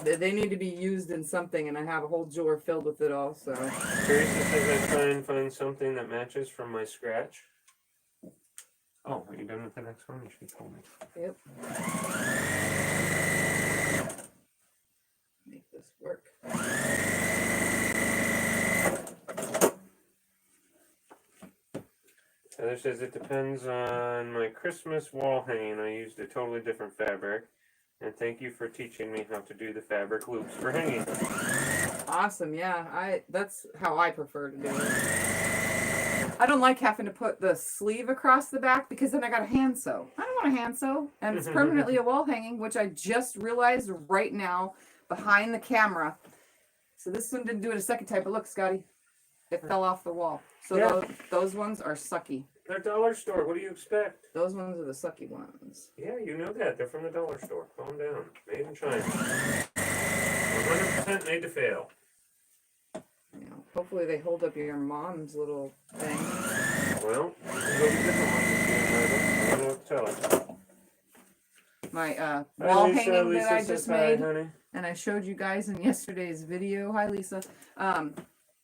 Speaker 3: They need to be used in something, and I have a whole drawer filled with it all. So
Speaker 2: Teresa says I try and find something that matches from my scratch. Oh, are you done with the next one? You should tell me.
Speaker 3: yep. Make this work.
Speaker 2: Heather says it depends on my Christmas wall hanging. I used a totally different fabric. And thank you for teaching me how to do the fabric loops for hanging.
Speaker 3: Awesome, yeah. That's how I prefer to do it. I don't like having to put the sleeve across the back because then I got to hand sew. I don't want to hand sew, and it's permanently a wall hanging, which I just realized right now behind the camera. So this one didn't do it a second time, but look, Scotty, it fell off the wall. So
Speaker 2: Yeah.
Speaker 3: those ones are sucky.
Speaker 2: They're dollar store. What do you expect?
Speaker 3: Those ones are the sucky ones.
Speaker 2: Yeah, you know that. They're from the dollar store. Calm down. Made in China. 100% made to fail.
Speaker 3: You know, hopefully they hold up your mom's little thing.
Speaker 2: Well, there'll be different ones this year, Michael. I don't know what to tell her.
Speaker 3: My
Speaker 2: Hi,
Speaker 3: wall
Speaker 2: Lisa.
Speaker 3: hanging
Speaker 2: Lisa
Speaker 3: that I
Speaker 2: says
Speaker 3: just
Speaker 2: hi,
Speaker 3: made,
Speaker 2: honey.
Speaker 3: and I showed you guys in yesterday's video. Hi, Lisa.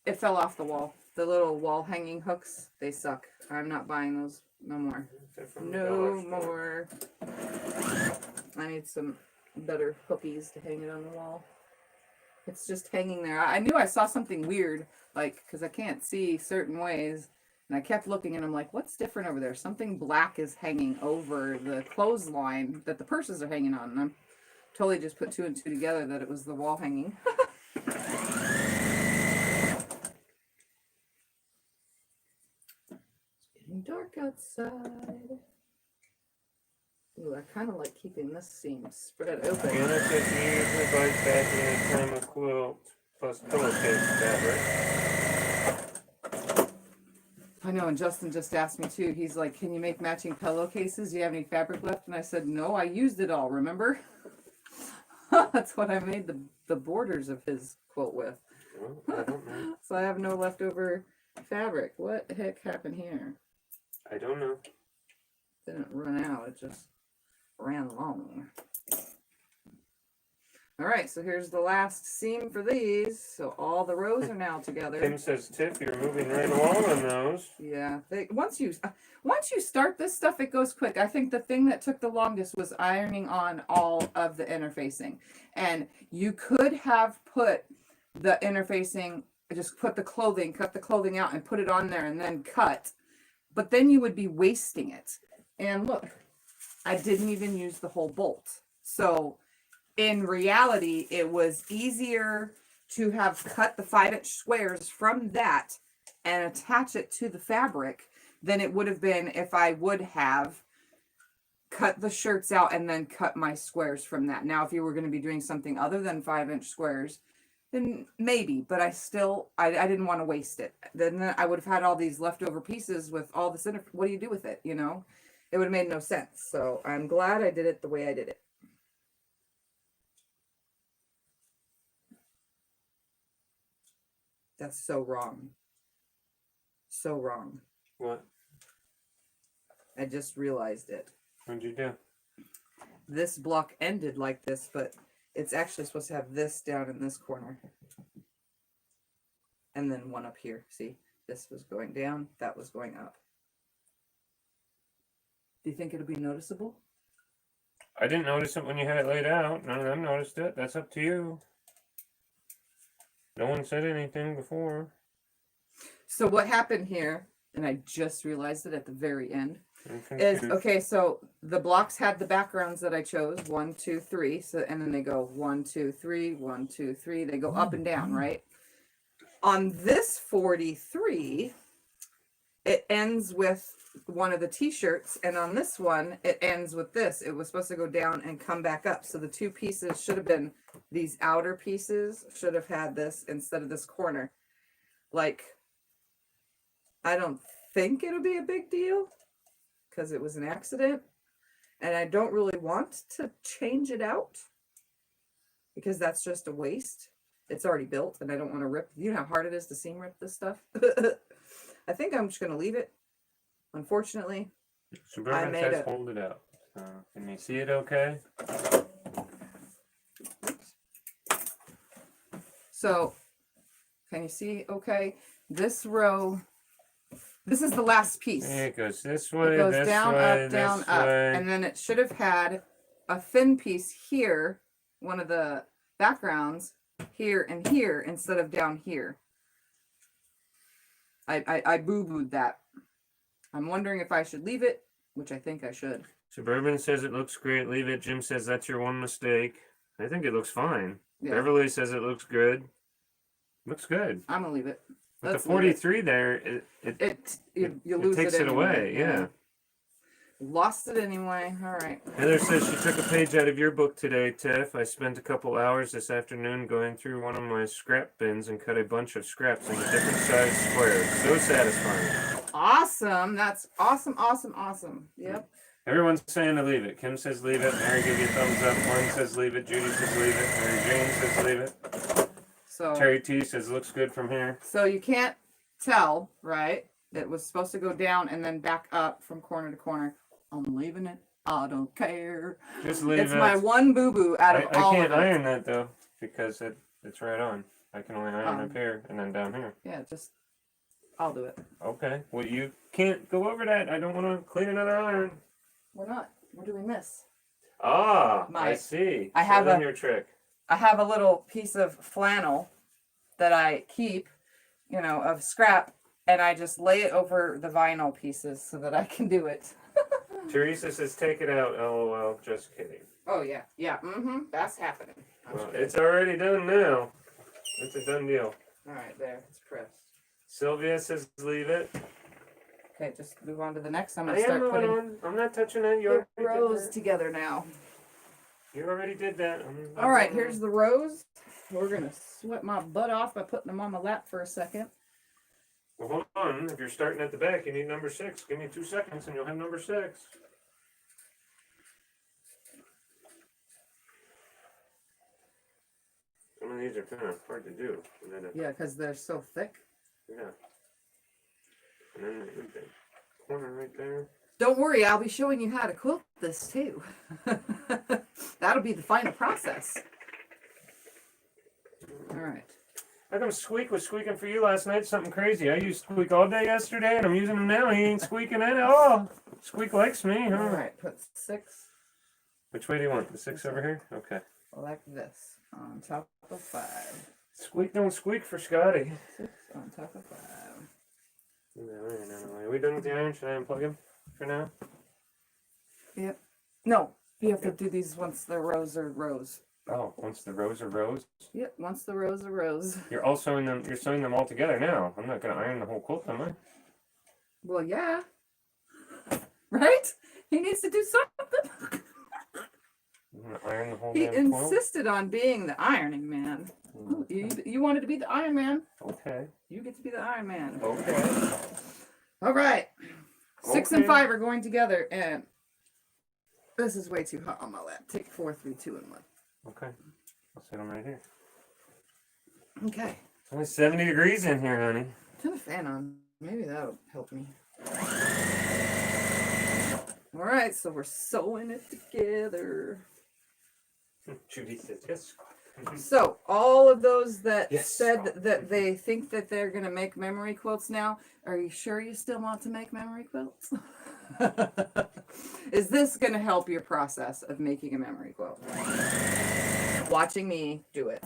Speaker 3: It fell off the wall. The little wall hanging hooks, they suck. I'm not buying those no more.
Speaker 2: They're from the
Speaker 3: No
Speaker 2: dollar store.
Speaker 3: more. I need some better hookies to hang it on the wall. It's just hanging there. I knew I saw something weird, like, because I can't see certain ways. And I kept looking and I'm like, what's different over there? Something black is hanging over the clothesline that the purses are hanging on. And I'm totally just put two and two together that it was the wall hanging. It's getting dark outside. Ooh, I kind of like keeping this seam spread open.
Speaker 2: Anna says she usually buys backing in a time of quilt plus pillowcase fabric.
Speaker 3: I know, and Justin just asked me too. He's like, can you make matching pillowcases? Do you have any fabric left? And I said, no, I used it all, remember? That's what I made the borders of his quilt with.
Speaker 2: Well, I don't know.
Speaker 3: So I have no leftover fabric. What the heck happened here?
Speaker 2: I don't know.
Speaker 3: Didn't run out, it just ran long. All right, so here's the last seam for these. So all the rows are now together.
Speaker 2: Tim says, Tiff, you're moving right along on those.
Speaker 3: Yeah, once you start this stuff, it goes quick. I think the thing that took the longest was ironing on all of the interfacing, and you could have put the interfacing, just put the clothing, cut the clothing out, and put it on there, and then cut, but then you would be wasting it. And look, I didn't even use the whole bolt, so. In reality, it was easier to have cut the 5-inch squares from that and attach it to the fabric than it would have been if I would have cut the shirts out and then cut my squares from that. Now, if you were going to be doing something other than 5-inch squares, then maybe, but I didn't want to waste it. Then I would have had all these leftover pieces with all this. What do you do with it? You know, it would have made no sense. So I'm glad I did it the way I did it. That's so wrong. So wrong.
Speaker 2: What?
Speaker 3: I just realized it.
Speaker 2: What'd you do?
Speaker 3: This block ended like this, but it's actually supposed to have this down in this corner. And then one up here. See, this was going down, that was going up. Do you think it'll be noticeable?
Speaker 2: I didn't notice it when you had it laid out. None of them noticed it. That's up to you. No one said anything before.
Speaker 3: So what happened here, and I just realized it at the very end, is, okay, so the blocks had the backgrounds that I chose, 1, 2, 3, so, and then they go 1, 2, 3, 1, 2, 3, they go up and down, right? On this 43, it ends with one of the t-shirts, and on this one, it ends with this. It was supposed to go down and come back up, so the two pieces should have been, these outer pieces should have had this instead of this corner. Like, I don't think it'll be a big deal because it was an accident, and I don't really want to change it out because that's just a waste. It's already built, and I don't want to rip. You know how hard it is to seam rip this stuff. I think I'm just going to leave it. Unfortunately,
Speaker 2: Suburban says hold it out. Can you see it okay?
Speaker 3: So, can you see okay? This row, this is the last piece.
Speaker 2: It goes this way,
Speaker 3: it goes
Speaker 2: this
Speaker 3: down,
Speaker 2: way,
Speaker 3: up, down,
Speaker 2: this
Speaker 3: up.
Speaker 2: way.
Speaker 3: And then it should have had a thin piece here, one of the backgrounds, here and here, instead of down here. I boo-booed that. I'm wondering if I should leave it, which I think I should.
Speaker 2: Suburban says it looks great. Leave it. Jim says that's your one mistake. I think it looks fine.
Speaker 3: Yeah.
Speaker 2: Beverly says it looks good. Looks good.
Speaker 3: I'm gonna leave it.
Speaker 2: With the 43 there,
Speaker 3: you lose it
Speaker 2: takes it
Speaker 3: anyway.
Speaker 2: away. Yeah.
Speaker 3: Lost it anyway. All right.
Speaker 2: Heather says she took a page out of your book today, Tiff. I spent a couple hours this afternoon going through one of my scrap bins and cut a bunch of scraps into different size squares. So satisfying.
Speaker 3: Awesome. That's awesome, awesome, awesome. Yep.
Speaker 2: Everyone's saying to leave it. Kim says leave it. Mary give you a thumbs up. Lauren says leave it. Judy says leave it. Mary Jane says leave it.
Speaker 3: So
Speaker 2: Terry T says looks good from here.
Speaker 3: So you can't tell, right? It was supposed to go down and then back up from corner to corner. I'm leaving it. I don't care.
Speaker 2: Just leave it.
Speaker 3: It's my one boo-boo out of all of it.
Speaker 2: I can't iron that though because it's right on. I can only iron up here and then down here.
Speaker 3: Yeah, I'll do it.
Speaker 2: Okay. Well, you can't go over that. I don't want to clean another iron.
Speaker 3: We're not. We're doing this.
Speaker 2: Ah, I see.
Speaker 3: I have
Speaker 2: your trick.
Speaker 3: I have a little piece of flannel that I keep, of scrap, and I just lay it over the vinyl pieces so that I can do it.
Speaker 2: Teresa says take it out. LOL. Just kidding.
Speaker 3: Oh yeah, yeah. That's happening.
Speaker 2: Well, it's already done now. It's a done deal.
Speaker 3: All right, there. It's pressed.
Speaker 2: Sylvia says leave it.
Speaker 3: Okay, just move on to the next. I'm
Speaker 2: I
Speaker 3: gonna
Speaker 2: am
Speaker 3: start
Speaker 2: moving
Speaker 3: putting
Speaker 2: on. I'm not touching it. You
Speaker 3: the
Speaker 2: already did
Speaker 3: rows
Speaker 2: that.
Speaker 3: together now.
Speaker 2: You already did that.
Speaker 3: All right, here's the rows. We're gonna sweat my butt off by putting them on my lap for a second.
Speaker 2: Well, hold on. If you're starting at the back, you need number 6. Give me 2 seconds, and you'll have number 6. Some of these are kind of hard to do.
Speaker 3: Yeah, because they're so thick.
Speaker 2: Yeah. And then the corner right there.
Speaker 3: Don't worry, I'll be showing you how to quilt this too. That'll be the final process. All right.
Speaker 2: How come Squeak was squeaking for you last night? Something crazy. I used Squeak all day yesterday, and I'm using him now. He ain't squeaking at all. Squeak likes me, huh?
Speaker 3: All right. Put 6
Speaker 2: Which way do you want? The 6 over here? Okay.
Speaker 3: like this on top of 5.
Speaker 2: Squeak don't squeak for Scotty.
Speaker 3: 6 on top of 5.
Speaker 2: Are we done with the iron? Should I unplug him for now?
Speaker 3: Yep. No, you have to do these once the rows are rows.
Speaker 2: Oh, once the rows are rows?
Speaker 3: Yep, once the rows are rows.
Speaker 2: You're sewing them all together now. I'm not gonna iron the whole quilt, am I?
Speaker 3: Well, yeah. Right? He needs to do something.
Speaker 2: I'm gonna iron the whole
Speaker 3: He
Speaker 2: damn quilt?
Speaker 3: insisted on being the ironing man. You wanted to be the Iron Man.
Speaker 2: Okay.
Speaker 3: You get to be the Iron Man.
Speaker 2: Okay.
Speaker 3: All right. 6 and
Speaker 2: Okay.
Speaker 3: 5 are going together, and this is way too hot on my lap. Take 4, 3, 2, and 1.
Speaker 2: Okay. I'll set them right here.
Speaker 3: Okay.
Speaker 2: It's only 70 degrees in here, honey.
Speaker 3: Turn the fan on. Maybe that'll help me. All right, so we're sewing it together.
Speaker 2: Judy says yes.
Speaker 3: So all of those that
Speaker 2: Yes.
Speaker 3: said that they think that they're gonna make memory quilts now, are you sure you still want to make memory quilts? Is this gonna help your process of making a memory quilt? Watching me do it.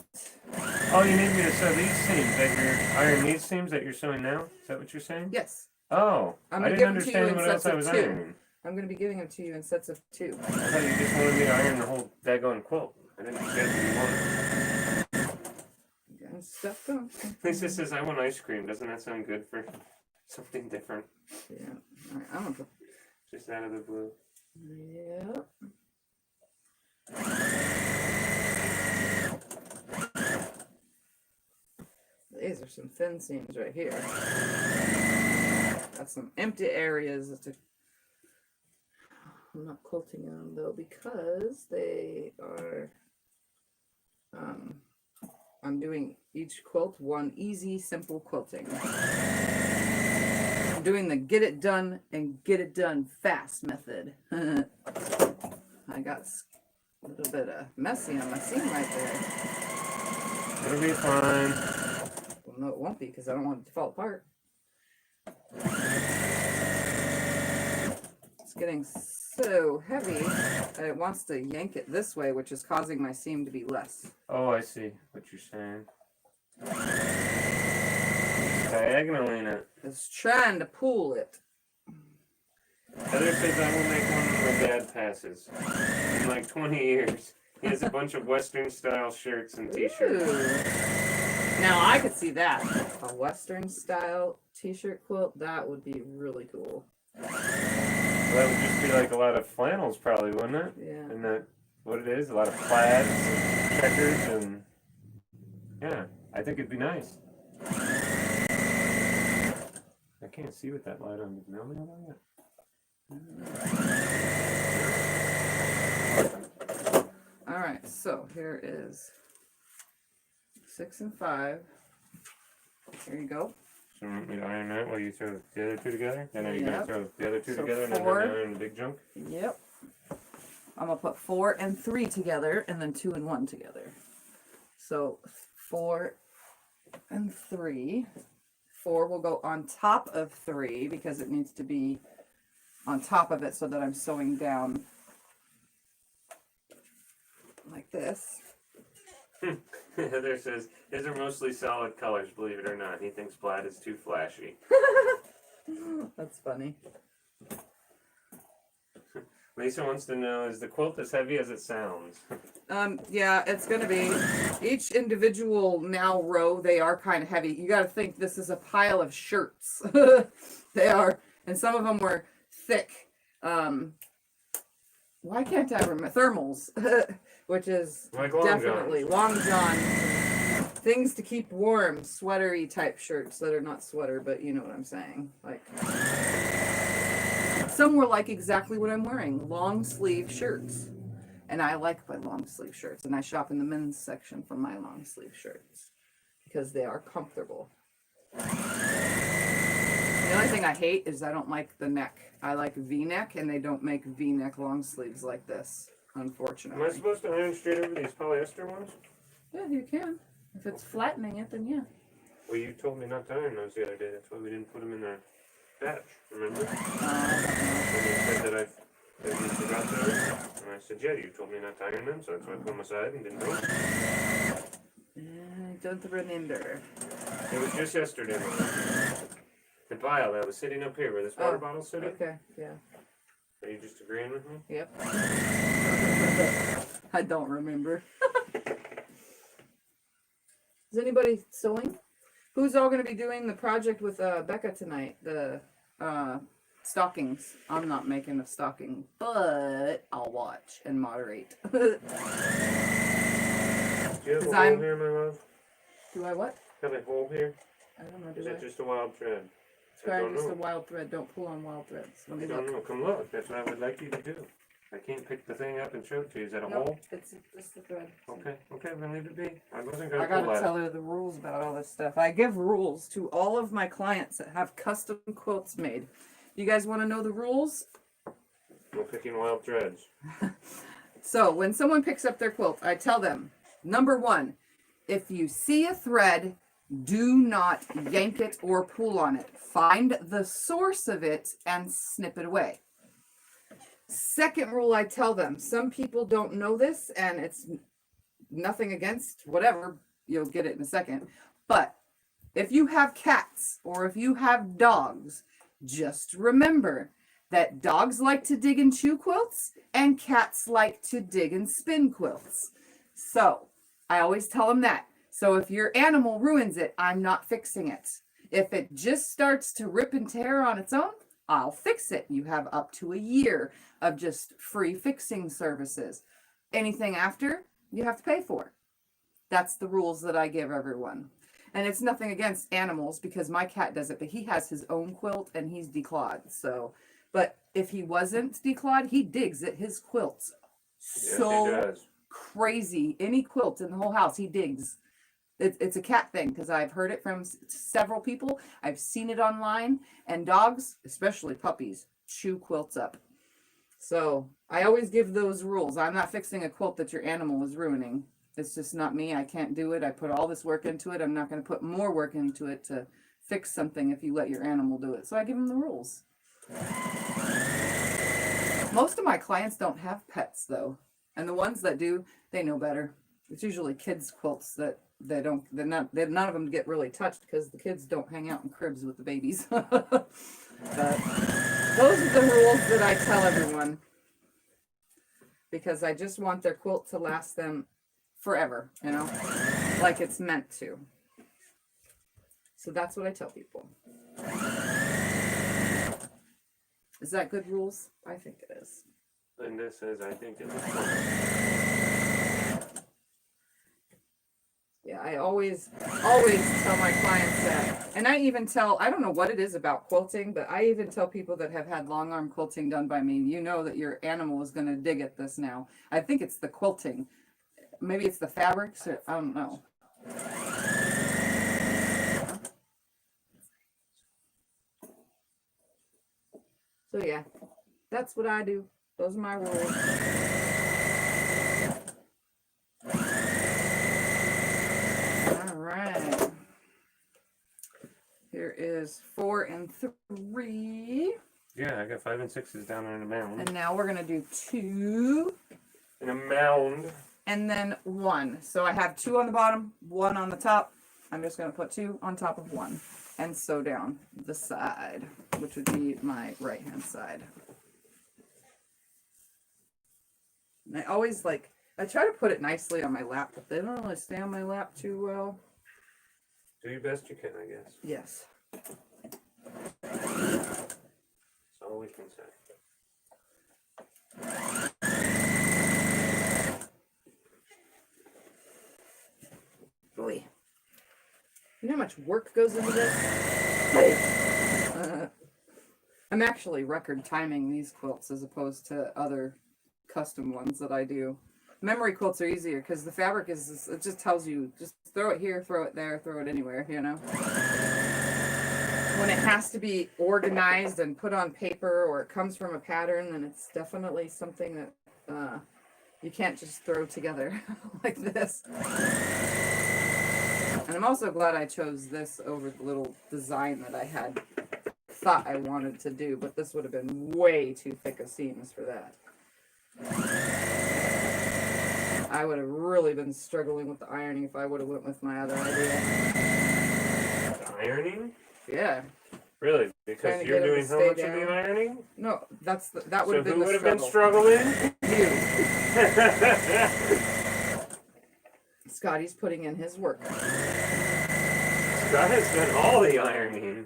Speaker 2: Oh, you need me to sew these seams that you're iron these seams that you're sewing now? Is that what you're saying?
Speaker 3: Yes,
Speaker 2: Oh,
Speaker 3: I'm
Speaker 2: I
Speaker 3: gonna
Speaker 2: didn't
Speaker 3: give them to you
Speaker 2: understand
Speaker 3: in
Speaker 2: what
Speaker 3: sets
Speaker 2: else I
Speaker 3: of
Speaker 2: was
Speaker 3: 2.
Speaker 2: ironing.
Speaker 3: I'm gonna be giving them to you in sets of 2.
Speaker 2: I thought you just wanted me to iron the whole daggone quilt. I didn't get what you wanted.
Speaker 3: Getting stuff going.
Speaker 2: Lisa says, I want ice cream. Doesn't that sound good for something different?
Speaker 3: Yeah. All right, I'm gonna put.
Speaker 2: Just out of the blue.
Speaker 3: Yep. These are some thin seams right here. Got some empty areas to. I'm not quilting them though because they are. I'm doing each quilt one easy, simple quilting. I'm doing the get it done and get it done fast method. I got a little bit of messy on my seam right there.
Speaker 2: It'll be fine.
Speaker 3: Well, no, it won't be because I don't want it to fall apart. It's getting so heavy that it wants to yank it this way, which is causing my seam to be less.
Speaker 2: Oh, I see what you're saying. Diagonaling it.
Speaker 3: It's trying to pull it.
Speaker 2: Heather says I will make one when my dad passes. In like 20 years. He has a bunch of Western style shirts and t-shirts.
Speaker 3: Ooh. Now I could see that. A Western style t-shirt quilt, that would be really cool.
Speaker 2: Well, that would just be like a lot of flannels probably, wouldn't it?
Speaker 3: Yeah.
Speaker 2: And that what it is, a lot of plaids and checkers and yeah, I think it'd be nice. I can't see with that light on. Did you know me on that?
Speaker 3: All right, so here is 6 and 5. Here you go.
Speaker 2: So you want me to iron that while you throw the other two together? And then you're
Speaker 3: Yep.
Speaker 2: gonna throw the other two
Speaker 3: So
Speaker 2: together and then
Speaker 3: 4.
Speaker 2: iron the big chunk?
Speaker 3: Yep. I'm gonna put 4 and 3 together and then 2 and 1 together. So 4 and 3. 4 will go on top of 3 because it needs to be on top of it so that I'm sewing down like this.
Speaker 2: Heather says, his are mostly solid colors, believe it or not. He thinks plaid is too flashy.
Speaker 3: That's funny.
Speaker 2: Lisa wants to know, is the quilt as heavy as it sounds?
Speaker 3: Yeah, it's gonna be each individual now row. They are kind of heavy. You got to think this is a pile of shirts. They are, and some of them were thick. Why can't I remember thermals? Which is
Speaker 2: Like long
Speaker 3: definitely long john things to keep warm, sweatery type shirts that are not sweater, but you know what I'm saying. Like some were like exactly what I'm wearing, long sleeve shirts. And I like my long sleeve shirts, and I shop in the men's section for my long sleeve shirts because they are comfortable. The only thing I hate is I don't like the neck. I like V-neck, and they don't make V-neck long sleeves like this,
Speaker 2: Am I
Speaker 3: unfortunately.
Speaker 2: supposed to iron straight over these polyester ones?
Speaker 3: Yeah, you can. If it's flattening it, then yeah.
Speaker 2: Well, you told me not to iron those the other day. That's why we didn't put them in the batch. Remember? When you said that you forgot those, and I said, yeah, you told me not to iron them, so that's why I put them aside and didn't do it.
Speaker 3: I don't remember.
Speaker 2: It was just yesterday. The pile that was sitting up here where this water bottle's sitting.
Speaker 3: Okay, yeah.
Speaker 2: Are you just agreeing with me?
Speaker 3: Yep. I don't remember. Is anybody sewing? Who's all going to be doing the project with Becca tonight? The stockings. I'm not making a stocking, but I'll watch and moderate.
Speaker 2: Do you have a hole here, my love?
Speaker 3: Do I what?
Speaker 2: Have a hole here?
Speaker 3: I don't know.
Speaker 2: Is that just a wild thread?
Speaker 3: It's probably just a wild thread. Don't pull on wild threads. Let me
Speaker 2: I don't
Speaker 3: look.
Speaker 2: know. Come look. That's what I would like you to do. I can't pick the thing up and show it to you. Is that a hole?
Speaker 3: It's just the thread.
Speaker 2: Okay, then leave it be. I wasn't
Speaker 3: I
Speaker 2: gonna
Speaker 3: gotta
Speaker 2: pull that.
Speaker 3: tell her the rules about all this stuff. I give rules to all of my clients that have custom quilts made. You guys want to know the rules?
Speaker 2: No picking wild threads.
Speaker 3: So when someone picks up their quilt, I tell them, number one, if you see a thread, do not yank it or pull on it. Find the source of it and snip it away. Second rule I tell them, some people don't know this, and it's nothing against whatever, you'll get it in a second, but if you have cats or if you have dogs, just remember that dogs like to dig and chew quilts and cats like to dig and spin quilts. So I always tell them that. So if your animal ruins it, I'm not fixing it. If it just starts to rip and tear on its own, I'll fix it. You have up to a year of just free fixing services. Anything after, you have to pay for. That's the rules that I give everyone. And it's nothing against animals because my cat does it, but he has his own quilt and he's declawed. So, but if he wasn't declawed, he digs at his quilts.
Speaker 2: Yes,
Speaker 3: So
Speaker 2: he does.
Speaker 3: crazy. Any quilt in the whole house, he digs. It's a cat thing because I've heard it from several people. I've seen it online, and dogs, especially puppies, chew quilts up. So I always give those rules. I'm not fixing a quilt that your animal is ruining. It's just not me. I can't do it. I put all this work into it. I'm not going to put more work into it to fix something if you let your animal do it. So I give them the rules. Most of my clients don't have pets though. And the ones that do, they know better. It's usually kids' quilts that none of them get really touched because the kids don't hang out in cribs with the babies. But those are the rules that I tell everyone because I just want their quilt to last them forever, you know, like it's meant to. So that's what I tell people. Is that good rules? I think it is.
Speaker 2: Linda says, I think it was fun.
Speaker 3: Yeah, I always tell my clients that. And I even tell, I don't know what it is about quilting, but I even tell people that have had long arm quilting done by me, you know that your animal is going to dig at this now. I think it's the quilting. Maybe it's the fabrics, or I don't know. So yeah, that's what I do. Those are my rules. Here is 4 and 3.
Speaker 2: Yeah, I got 5 and 6s down in a mound.
Speaker 3: And now we're going to do 2.
Speaker 2: In a mound.
Speaker 3: And then 1. So I have 2 on the bottom, 1 on the top. I'm just going to put 2 on top of 1. And sew down the side, which would be my right hand side. And I always I try to put it nicely on my lap, but they don't really stay on my lap too well.
Speaker 2: Do your best you can, I guess.
Speaker 3: Yes.
Speaker 2: That's all we can say.
Speaker 3: Boy. You know how much work goes into this? I'm actually record timing these quilts as opposed to other custom ones that I do. Memory quilts are easier because the fabric is, it just tells you, just throw it here, throw it there, throw it anywhere, you know. When it has to be organized and put on paper or it comes from a pattern, then it's definitely something that you can't just throw together like this. And I'm also glad I chose this over the little design that I had thought I wanted to do, but this would have been way too thick of seams for that. I would have really been struggling with the ironing if I would have went with my other idea.
Speaker 2: The ironing?
Speaker 3: Yeah.
Speaker 2: Really? Because you're doing how much of the ironing?
Speaker 3: No, that would have been
Speaker 2: who
Speaker 3: the
Speaker 2: would have been
Speaker 3: struggle.
Speaker 2: struggling?
Speaker 3: You. Scotty's putting in his work.
Speaker 2: Scott has done all the ironing.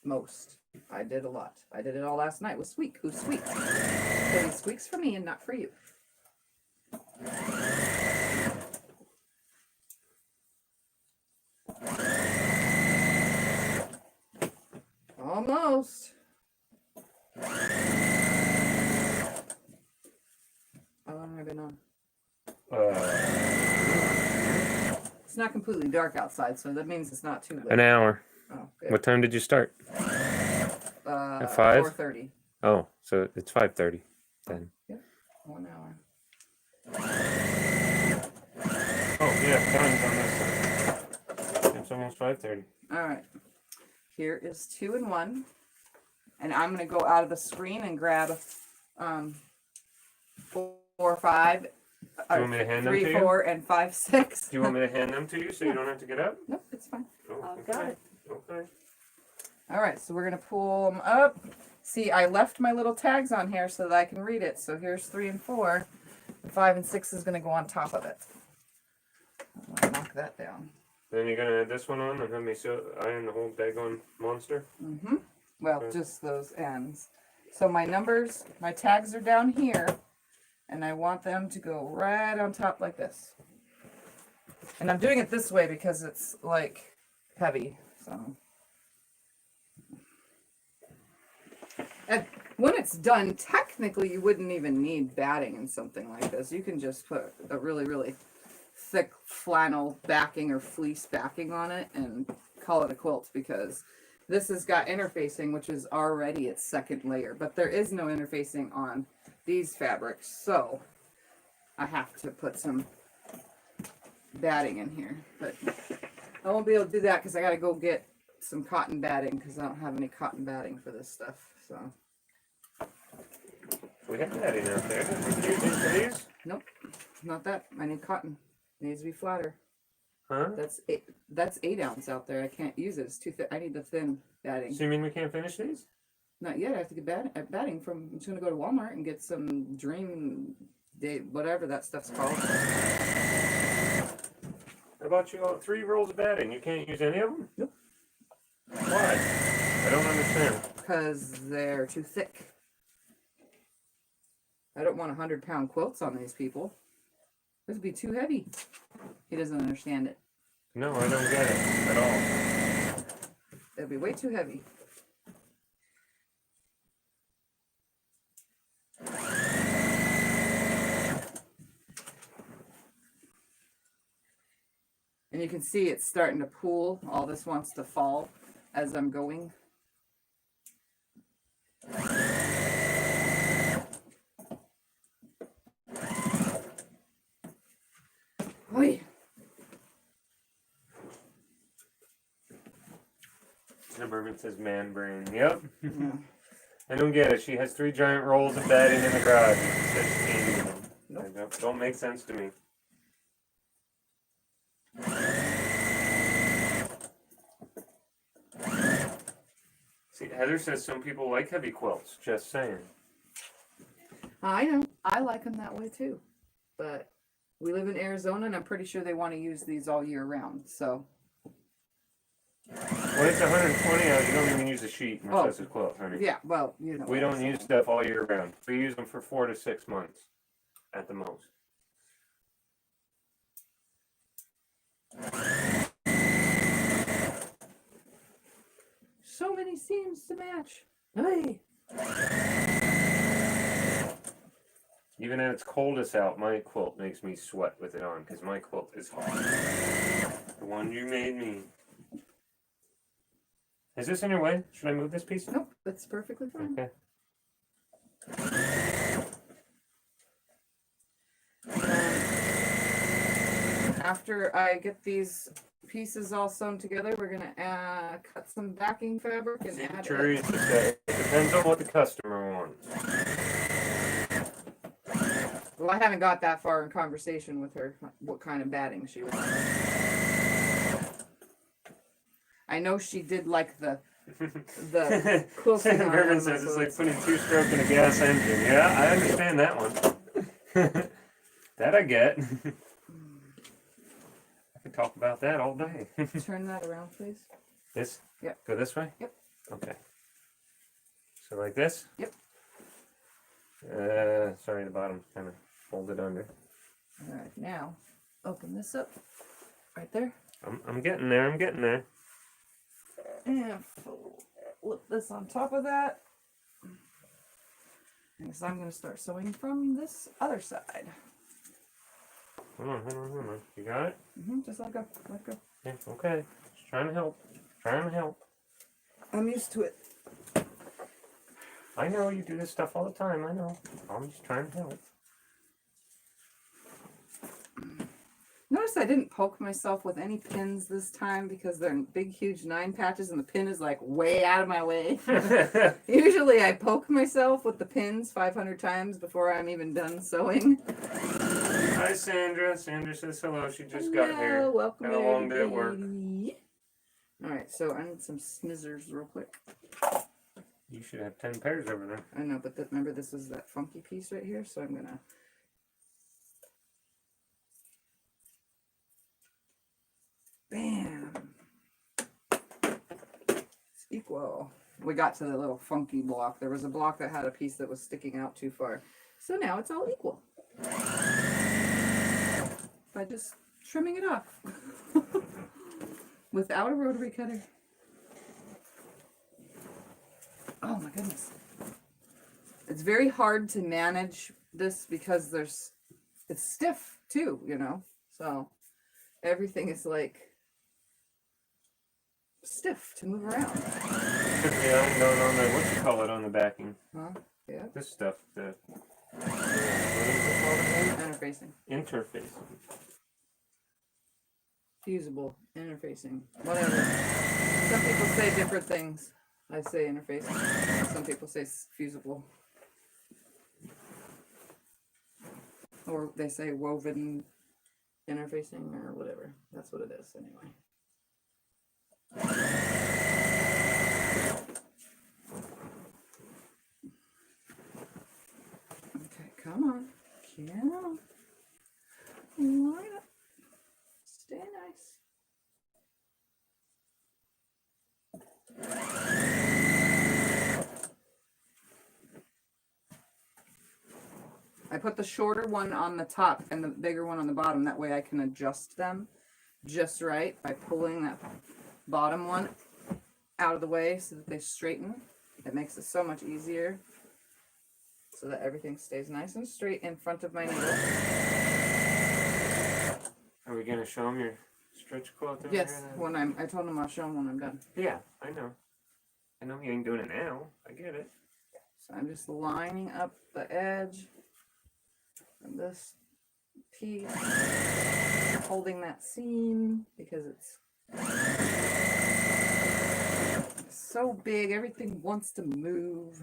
Speaker 3: Most. I did a lot. I did it all last night with Squeak. Who's Squeak? Because he squeaks for me and not for you. Almost. How long have I been on? It's not completely dark outside, so that means it's not too late.
Speaker 2: An hour.
Speaker 3: Oh, good.
Speaker 2: What time did you start? At 5?
Speaker 3: 4:30.
Speaker 2: Oh, so it's 5:30 then.
Speaker 3: Yep, 1 hour.
Speaker 2: Oh yeah, time's on this side. It's almost 5:30.
Speaker 3: All right. Here is 2 and 1, and I'm gonna go out of the screen and grab 4 or 5.
Speaker 2: Do you want me to hand them
Speaker 3: 3,
Speaker 2: to you?
Speaker 3: 4, and 5, 6.
Speaker 2: Do you want me to hand them to you so you don't have to get up?
Speaker 3: Nope, it's fine.
Speaker 2: Oh,
Speaker 3: I've got it.
Speaker 2: Okay.
Speaker 3: All right, so we're gonna pull them up. See, I left my little tags on here so that I can read it. So here's 3 and 4. 5 and 6 is gonna go on top of it. I'm gonna knock that down.
Speaker 2: Then you're gonna add this one on and have me iron the whole daggone monster?
Speaker 3: Mm-hmm. Well,
Speaker 2: Okay.
Speaker 3: just those ends. So my numbers, my tags are down here, and I want them to go right on top like this. And I'm doing it this way because it's like heavy, so. And when it's done, technically you wouldn't even need batting in something like this. You can just put a really, really thick flannel backing or fleece backing on it and call it a quilt, because this has got interfacing, which is already its second layer, but there is no interfacing on these fabrics, so I have to put some batting in here. But I won't be able to do that because I got to go get some cotton batting because I don't have any cotton batting for this stuff. So
Speaker 2: We have batting out there. Did you use these for these?
Speaker 3: nope, not that. I need cotton. It needs to be flatter.
Speaker 2: Huh?
Speaker 3: That's 8 ounce out there. I can't use it. It's too thick. I need the thin batting.
Speaker 2: So you mean we can't finish these?
Speaker 3: Not yet. I have to get batting from. I'm just gonna go to Walmart and get some Dream Day, whatever that stuff's called.
Speaker 2: I bought you all 3 rolls of batting. You can't use any of them?
Speaker 3: Nope.
Speaker 2: Why? I don't understand.
Speaker 3: Because they're too thick. I don't want 100-pound quilts on these people. This would be too heavy. He doesn't understand it.
Speaker 2: No, I don't get it at all.
Speaker 3: It'd be way too heavy. And you can see it's starting to pool. All this wants to fall as I'm going. Oy.
Speaker 2: The Berman says man brain. Yep.
Speaker 3: Yeah.
Speaker 2: I don't get it. She has 3 giant rolls of batting in the garage. She says she can't use them.
Speaker 3: Nope.
Speaker 2: Don't make sense to me. See, Heather says some people like heavy quilts. Just saying.
Speaker 3: I know. I like them that way too. But we live in Arizona and I'm pretty sure they want to use these all year round. So.
Speaker 2: When it's 120 out, you don't even use a sheet much less a quilt, honey.
Speaker 3: Yeah, well, you know.
Speaker 2: We don't use stuff all year round. We use them for 4 to 6 months at the most.
Speaker 3: So many seams to match. Hey.
Speaker 2: Even at its coldest out, my quilt makes me sweat with it on because my quilt is hot. The one you made me. Is this in your way? Should I move this piece?
Speaker 3: Nope, that's perfectly fine.
Speaker 2: Okay.
Speaker 3: After I get these pieces all sewn together, we're gonna cut some backing fabric and add
Speaker 2: Sure,
Speaker 3: it.
Speaker 2: it's just that it depends on what the customer wants.
Speaker 3: Well, I haven't got that far in conversation with her, what kind of batting she wants. I know she did like the quilting on
Speaker 2: Mervyn
Speaker 3: the
Speaker 2: says it's like
Speaker 3: quilts.
Speaker 2: putting two-stroke in a gas engine. Yeah, I understand that one. That I get. I could talk about that all day.
Speaker 3: Turn that around, please.
Speaker 2: This?
Speaker 3: Yep.
Speaker 2: Go this way?
Speaker 3: Yep.
Speaker 2: Okay. So like this?
Speaker 3: Yep.
Speaker 2: Sorry, the bottom's kind of folded under.
Speaker 3: All right, now open this up right there.
Speaker 2: I'm getting there. I'm getting there.
Speaker 3: And flip this on top of that. And so I'm going to start sewing from this other side.
Speaker 2: Hold on, hold on, hold on. You got it?
Speaker 3: Just let go. Let go.
Speaker 2: Yeah, okay. Just trying to help. Trying to help.
Speaker 3: I'm used to it.
Speaker 2: I know you do this stuff all the time. I know. I'm just trying to help.
Speaker 3: Notice I didn't poke myself with any pins this time because they're big, huge 9 patches and the pin is like way out of my way. Usually I poke myself with the pins 500 times before I'm even done sewing.
Speaker 2: Hi, Sandra. Sandra says hello. She just got here.
Speaker 3: Welcome.
Speaker 2: How long did it work?
Speaker 3: Alright, so I need some scissors real quick.
Speaker 2: You should have 10 pairs over there.
Speaker 3: I know, but remember this is that funky piece right here, so I'm gonna bam. It's equal. We got to the little funky block. There was a block that had a piece that was sticking out too far. So now it's all equal. By just trimming it off. Without a rotary cutter. Oh my goodness. It's very hard to manage this because it's stiff too, you know. So everything is like stiff to move around.
Speaker 2: Yeah, I'm going on the, what you call it on the backing?
Speaker 3: Huh? Yeah.
Speaker 2: This stuff. The, what is it called again?
Speaker 3: Interfacing.
Speaker 2: Interfacing.
Speaker 3: Fusible. Interfacing. Whatever. Some people say different things. I say interfacing. Some people say fusible. Or they say woven interfacing or whatever. That's what it is anyway. Okay, come on. Come on. Line up. Stay nice. I put the shorter one on the top and the bigger one on the bottom. That way I can adjust them just right by pulling that bottom one out of the way so that they straighten. It makes it so much easier so that everything stays nice and straight in front of my needle.
Speaker 2: Are we going to show them your stretch quilt over
Speaker 3: Yes,
Speaker 2: here?
Speaker 3: when I told them I'll show them when I'm done.
Speaker 2: Yeah, I know. I know you ain't doing it now. I get it.
Speaker 3: So I'm just lining up the edge of this piece, holding that seam because it's so big, everything wants to move.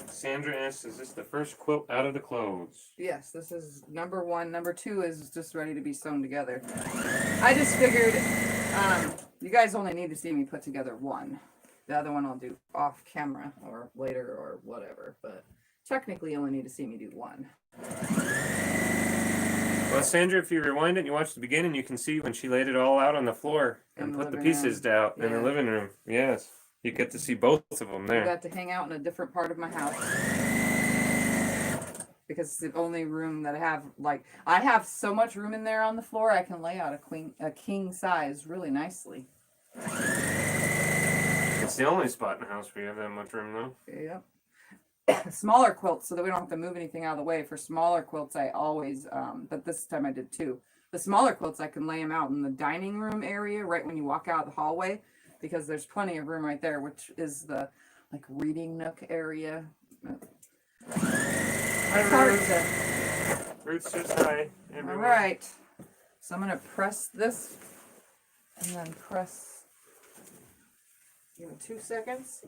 Speaker 2: Sandra asks, is this the first quilt out of the clothes?
Speaker 3: Yes, this is number 1. Number 2 is just ready to be sewn together. I just figured you guys only need to see me put together one. The other one I'll do off camera or later or whatever, but technically you only need to see me do one.
Speaker 2: Well, Sandra, if you rewind it and you watch the beginning, you can see when she laid it all out on the floor and
Speaker 3: In the
Speaker 2: put the
Speaker 3: living
Speaker 2: pieces
Speaker 3: room.
Speaker 2: out in the
Speaker 3: Yeah.
Speaker 2: living room. Yes. You get to see both of them
Speaker 3: I
Speaker 2: there.
Speaker 3: got to hang out in a different part of my house because it's the only room that I have. Like, I have so much room in there on the floor, I can lay out a king size really nicely.
Speaker 2: It's the only spot in the house where you have that much room, though.
Speaker 3: Yep. Smaller quilts, so that we don't have to move anything out of the way. For smaller quilts, I always, but this time I did 2. The smaller quilts, I can lay them out in the dining room area right when you walk out of the hallway. because there's plenty of room right there, which is the like reading nook area. It's hard to.
Speaker 2: Ruth says hi,
Speaker 3: All
Speaker 2: everyone.
Speaker 3: right. So I'm gonna press this and then press. Give me 2 seconds.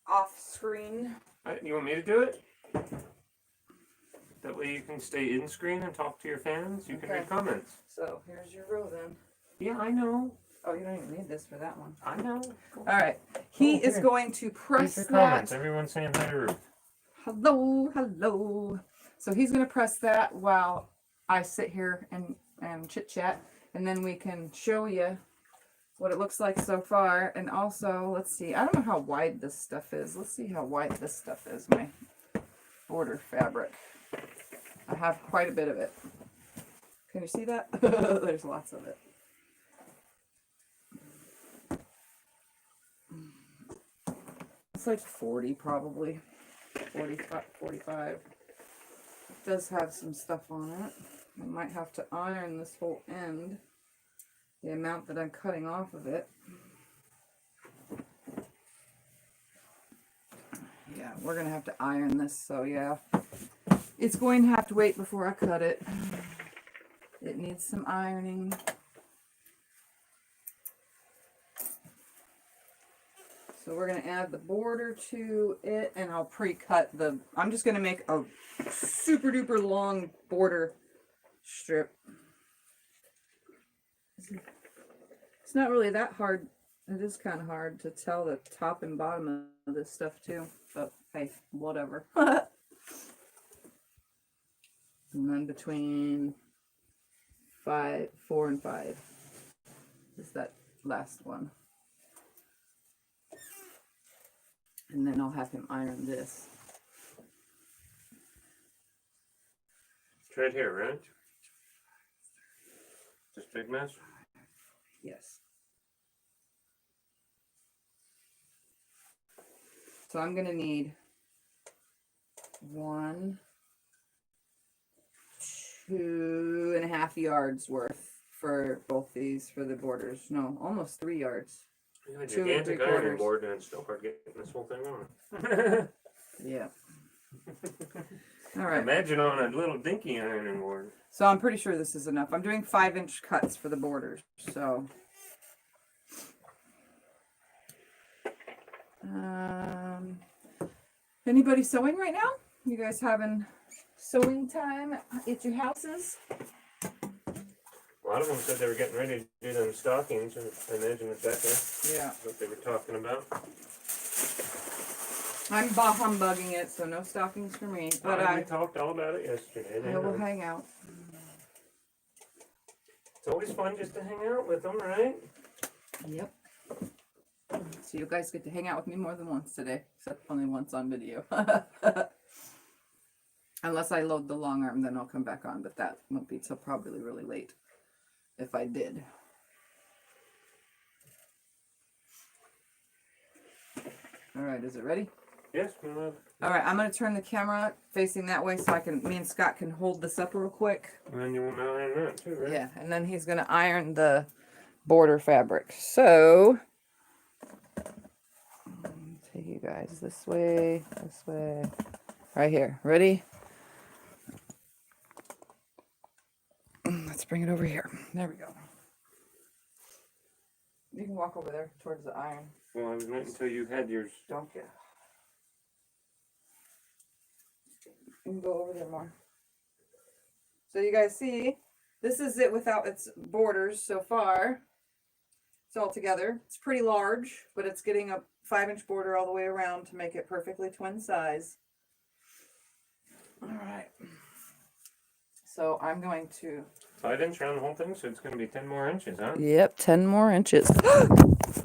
Speaker 3: Off screen.
Speaker 2: You want me to do it? That way you can stay in screen and talk to your fans. You can
Speaker 3: Okay.
Speaker 2: read comments.
Speaker 3: So here's your row then.
Speaker 2: Yeah, I know.
Speaker 3: Oh, you don't even need this for that one.
Speaker 2: I know.
Speaker 3: All right. He is
Speaker 2: here.
Speaker 3: going to press
Speaker 2: Read your
Speaker 3: that.
Speaker 2: comments. Everyone's saying hi to Ruth.
Speaker 3: Hello, hello. So he's going to press that while I sit here and chit chat, and then we can show you what it looks like so far. And also, let's see. I don't know how wide this stuff is. Let's see how wide this stuff is. My border fabric. I have quite a bit of it. Can you see that? There's lots of it. It's like 40 probably. 45. It does have some stuff on it. I might have to iron this whole end. The amount that I'm cutting off of it. Yeah, we're going to have to iron this, so yeah. It's going to have to wait before I cut it. It needs some ironing. So we're going to add the border to it, and I'll pre-cut the... I'm just going to make a super duper long border strip. It's not really that hard. It is kind of hard to tell the top and bottom of this stuff too, but hey, whatever. And then between 4 and 5 is that last one. And then I'll have him iron this.
Speaker 2: It's right here, right? This big mess?
Speaker 3: Yes. So I'm going to need 1, 2.5 yards worth for both these for the borders. No, almost 3 yards.
Speaker 2: You have a
Speaker 3: 2 and
Speaker 2: gigantic
Speaker 3: 3
Speaker 2: ironing
Speaker 3: quarters.
Speaker 2: board and it's still hard getting this whole thing on.
Speaker 3: Yeah. All right.
Speaker 2: Imagine on a little dinky ironing board.
Speaker 3: So I'm pretty sure this is enough. I'm doing 5-inch cuts for the borders. So. Anybody sewing right now? You guys having sewing time at your houses?
Speaker 2: A lot of them said they were getting ready to do them stockings, and I imagine that's
Speaker 3: Yeah.
Speaker 2: what they were talking about.
Speaker 3: I'm bah humbugging it, so no stockings for me. But
Speaker 2: We talked all about it yesterday.
Speaker 3: I will hang out.
Speaker 2: It's always fun just to hang out with them, right?
Speaker 3: Yep. So you guys get to hang out with me more than once today, except only once on video. Unless I load the long arm, then I'll come back on, but that won't be till probably really late if I did. All right, is it ready?
Speaker 2: Yes, we love.
Speaker 3: All right, I'm going to turn the camera facing that way so me and Scott can hold this up real quick.
Speaker 2: And then you won't know iron that too, right?
Speaker 3: Yeah, and then he's going to iron the border fabric. So, take you guys this way, right here. Ready? Let's bring it over here. There we go. You can walk over there towards the iron.
Speaker 2: Well, I was waiting until you had yours.
Speaker 3: Don't you? You can go over there more. So you guys see, this is it without its borders so far. It's all together. It's pretty large, but it's getting a 5-inch border all the way around to make it perfectly twin size. All right. So I'm going to...
Speaker 2: 5-inch around the whole thing, so it's going to be 10 more inches, huh?
Speaker 3: Yep, 10 more inches.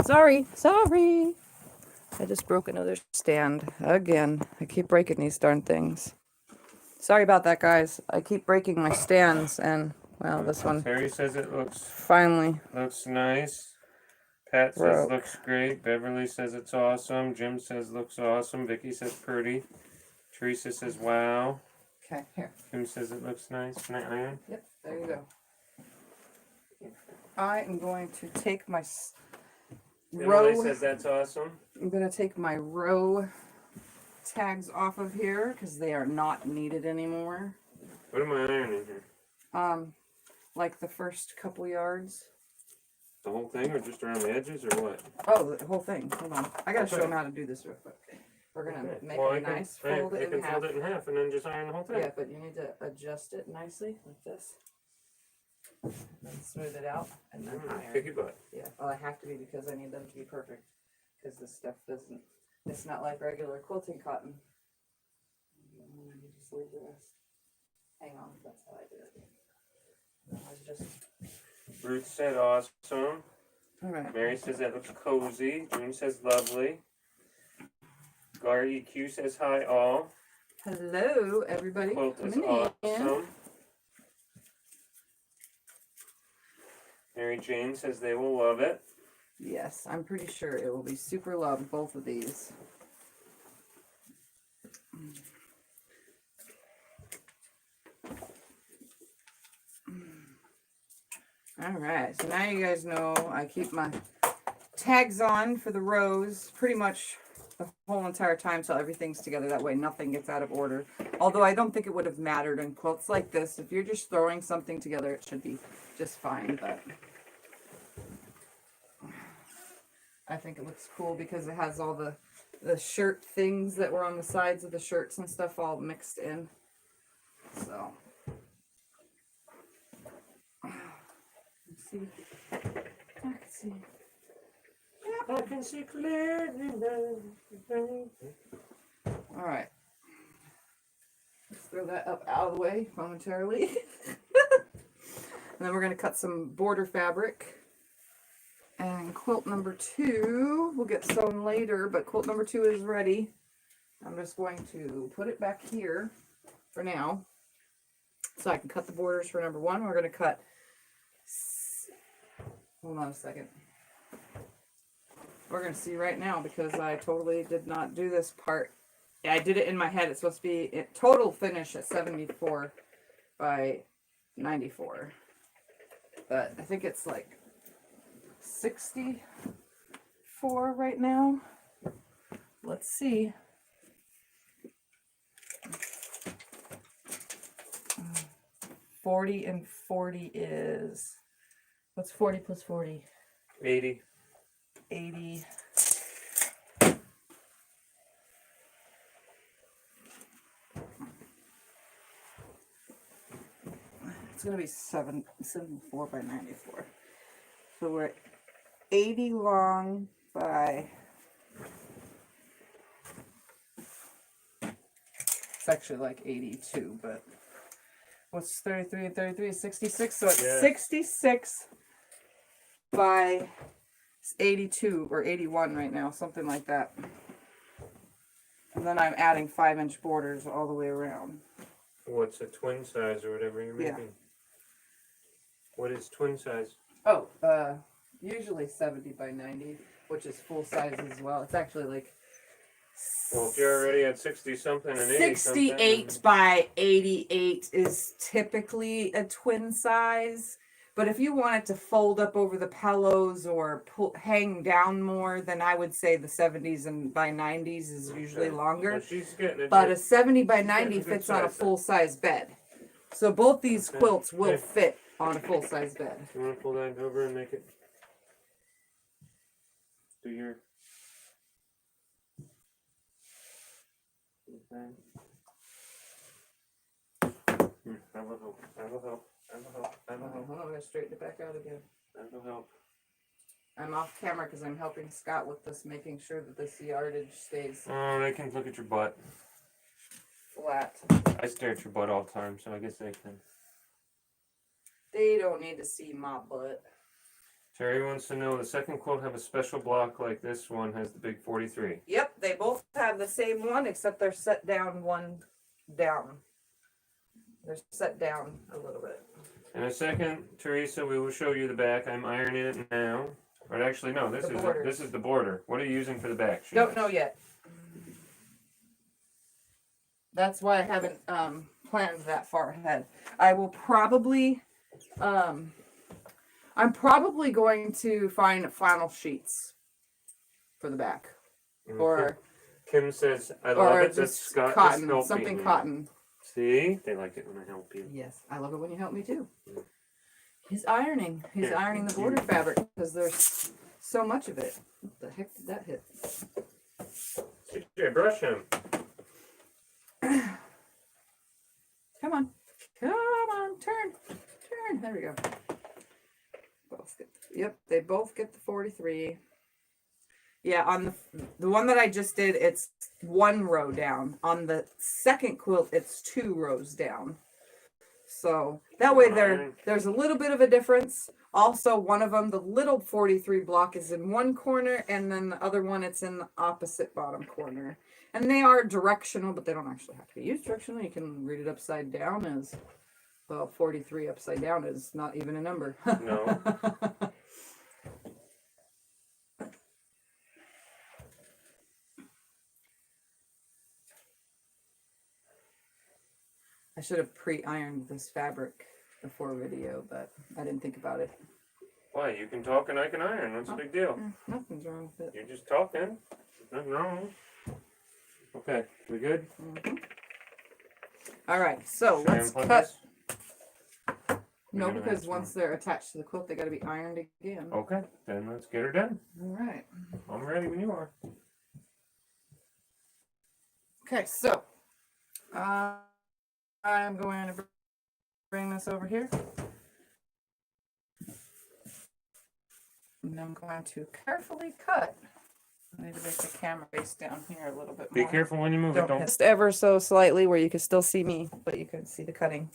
Speaker 3: Sorry. I just broke another stand again. I keep breaking these darn things. Sorry about that, guys. I keep breaking my stands, and, well, this one
Speaker 2: Terry says it
Speaker 3: finally
Speaker 2: looks nice. Pat says
Speaker 3: broke.
Speaker 2: looks great. Beverly says it's awesome. Jim says looks awesome. Vicky says pretty. Teresa says wow.
Speaker 3: Okay, here.
Speaker 2: Kim says it looks nice. Can I iron?
Speaker 3: Yep, there you go. I am going to take my
Speaker 2: Emily
Speaker 3: row.
Speaker 2: says that's awesome.
Speaker 3: I'm gonna take my row tags off of here because they are not needed anymore.
Speaker 2: What am I ironing here?
Speaker 3: Like the first couple yards.
Speaker 2: The whole thing, or just around the edges, or what?
Speaker 3: Oh, the whole thing. Hold on. I gotta show
Speaker 2: Okay.
Speaker 3: them how to do this real quick. We're gonna
Speaker 2: Okay.
Speaker 3: make
Speaker 2: Well,
Speaker 3: a nice
Speaker 2: I
Speaker 3: fold it
Speaker 2: can
Speaker 3: in half.
Speaker 2: fold it in half and then just iron the whole thing.
Speaker 3: Yeah, but you need to adjust it nicely like this. And smooth it out and then iron.
Speaker 2: Kick your butt.
Speaker 3: Yeah, well, I have to be because I need them to be perfect. Because this stuff doesn't, it's not like regular quilting cotton. You just leave the rest. Hang on, that's how I do it. I was just,
Speaker 2: Ruth said awesome.
Speaker 3: alright.
Speaker 2: Mary says that looks cozy. June says lovely. Gary Q says hi all.
Speaker 3: Hello, everybody.
Speaker 2: Quilt is
Speaker 3: Coming in.
Speaker 2: awesome. Mary Jane says they will love it.
Speaker 3: Yes, I'm pretty sure it will be super loved, both of these. Alright, so now you guys know I keep my tags on for the rows pretty much the whole entire time till everything's together. That way nothing gets out of order. Although I don't think it would have mattered in quilts like this. If you're just throwing something together, it should be just fine. But I think it looks cool because it has all the shirt things that were on the sides of the shirts and stuff all mixed in. So let's see. I can see.
Speaker 2: I can see clearly now.
Speaker 3: All right. Let's throw that up out of the way momentarily. And then we're going to cut some border fabric. And quilt number 2 will get sewn later, but quilt number 2 is ready. I'm just going to put it back here for now so I can cut the borders for number 1. We're going to cut, hold on a second. We're going to see right now because I totally did not do this part. I did it in my head. It's supposed to be total finish at 74 by 94. But I think it's like 64 right now. Let's see. Uh, 40 and 40 is, what's 40 plus 40?
Speaker 2: 80.
Speaker 3: 80. It's going to be 74 by 94. So we're at 80 long by, it's actually like 82, but what's 33 and 33 is 66. So it's 66 by 82 or 81 right now, something like that. And then I'm adding 5-inch borders all the way around.
Speaker 2: What's a twin size or whatever you're making? What is twin size?
Speaker 3: Oh, usually 70 by 90, which is full size as well. It's actually like,
Speaker 2: Well, if you're already at 60 something and 80
Speaker 3: 68 by 88 is typically a twin size. But if you want it to fold up over the pillows or hang down more, then I would say the 70s and by 90s is usually longer.
Speaker 2: Well, she's getting it.
Speaker 3: But a 70 by 90 fits on a full-size bed. So both these quilts will fit on a full-size bed.
Speaker 2: You want to pull that over and make it do your thing? I will help. I will help. I will help. I will help.
Speaker 3: Hold on, I'm going to straighten it back out again.
Speaker 2: I will help.
Speaker 3: I'm off camera because I'm helping Scott with this, making sure that this yardage stays
Speaker 2: Oh, they can look at your butt.
Speaker 3: flat.
Speaker 2: I stare at your butt all the time, so I guess they can.
Speaker 3: They don't need to see my butt.
Speaker 2: Terry wants to know, the second quilt have a special block like this one has the big 43.
Speaker 3: Yep, they both have the same one, except they're set down one down. They're set down a little bit.
Speaker 2: In a second, Teresa, we will show you the back. I'm ironing it now. Or actually, no, this is the border. What are you using for the back?
Speaker 3: Don't know yet. That's why I haven't planned that far ahead. I will probably I'm probably going to find flannel sheets for the back.
Speaker 2: Okay.
Speaker 3: Or
Speaker 2: Kim says, I love it that
Speaker 3: just
Speaker 2: Scott is
Speaker 3: cotton,
Speaker 2: helping
Speaker 3: something
Speaker 2: me.
Speaker 3: cotton.
Speaker 2: See? They like it when I help you.
Speaker 3: Yes, I love it when you help me too.
Speaker 2: Mm.
Speaker 3: He's ironing. He's
Speaker 2: Here.
Speaker 3: ironing the border fabric because there's so much of it. What the heck did that hit?
Speaker 2: CJ, brush him.
Speaker 3: Come on. Come on. Turn. Turn. There we go. Both get, yep, they both get the 43. Yeah, on the one that I just did, it's 1 row down. On the second quilt, it's 2 rows down. So that way there's a little bit of a difference. Also, one of them, the little 43 block is in one corner, and then the other one, it's in the opposite bottom corner. And they are directional, but they don't actually have to be used directional. You can read it upside down as, well, 43 upside down is not even a number.
Speaker 2: No.
Speaker 3: I should have pre-ironed this fabric before video, but I didn't think about it.
Speaker 2: Why? You can talk and I can iron. What's the big deal?
Speaker 3: Nothing's wrong with it.
Speaker 2: You're just talking. There's nothing wrong. Okay, we good?
Speaker 3: All right, so
Speaker 2: Should I
Speaker 3: let's
Speaker 2: unplug
Speaker 3: cut.
Speaker 2: this?
Speaker 3: No,
Speaker 2: We're gonna
Speaker 3: because
Speaker 2: have
Speaker 3: once they're attached to the quilt, they got to be ironed again.
Speaker 2: Okay, then let's get her done.
Speaker 3: All right.
Speaker 2: I'm ready when you are.
Speaker 3: Okay, so I'm going to bring this over here. And I'm going to carefully cut. I need to make the camera face down here a little bit
Speaker 2: Be
Speaker 3: more.
Speaker 2: careful when you move it. Don't.
Speaker 3: Just ever so slightly where you can still see me, but you can see the cutting.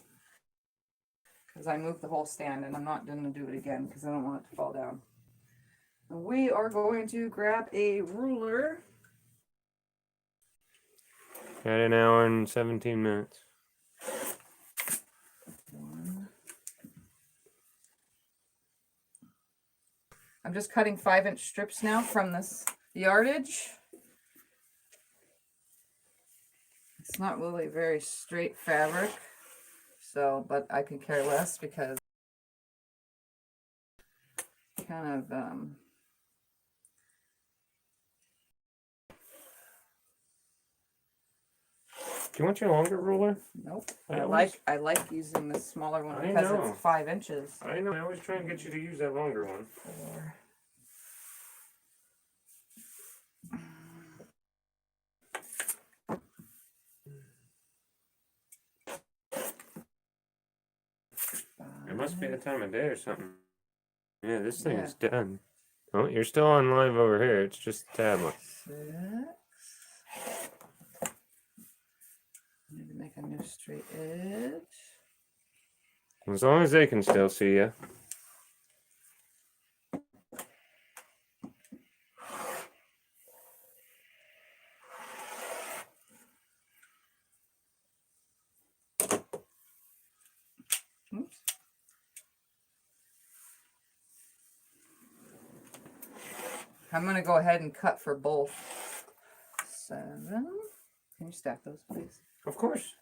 Speaker 3: Because I moved the whole stand and I'm not going to do it again because I don't want it to fall down. And we are going to grab a ruler.
Speaker 2: Got an hour and 17 minutes.
Speaker 3: I'm just cutting 5-inch strips now from this yardage. It's not really very straight fabric, so, but I could care less because kind of,
Speaker 2: Do you want your longer ruler?
Speaker 3: nope.
Speaker 2: I
Speaker 3: I like using the smaller one
Speaker 2: I
Speaker 3: because
Speaker 2: know.
Speaker 3: it's 5 inches.
Speaker 2: I know. I always try and get you to use that longer one. It must be the time of day or something. Yeah, this thing is done. Oh, you're still on live over here. It's just the tablet.
Speaker 3: 6. Need to make a new straight edge.
Speaker 2: As long as they can still see you.
Speaker 3: Oops. I'm going to go ahead and cut for both. 7. Can you stack those, please?
Speaker 2: Of course.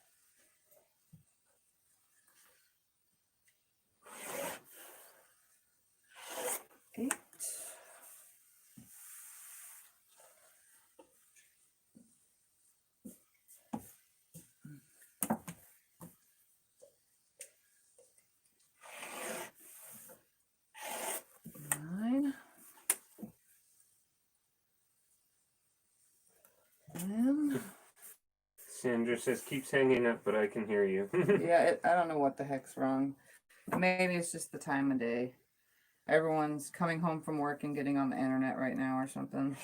Speaker 3: Eight. Nine. And
Speaker 2: Sandra says keeps hanging up, but I can hear you.
Speaker 3: yeah, I don't know what the heck's wrong. Maybe it's just the time of day. Everyone's coming home from work and getting on the internet right now or something.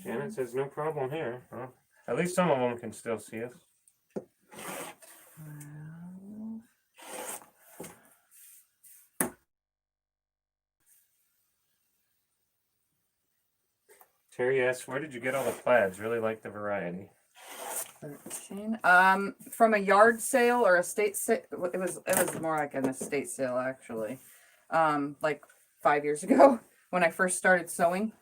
Speaker 2: Janet says no problem here. Well, at least some of them can still see us. Terry asks, where did you get all the plaids? Really like the variety.
Speaker 3: 13. From a yard sale or estate sale. It was more like an estate sale actually. Like 5 years ago when I first started sewing.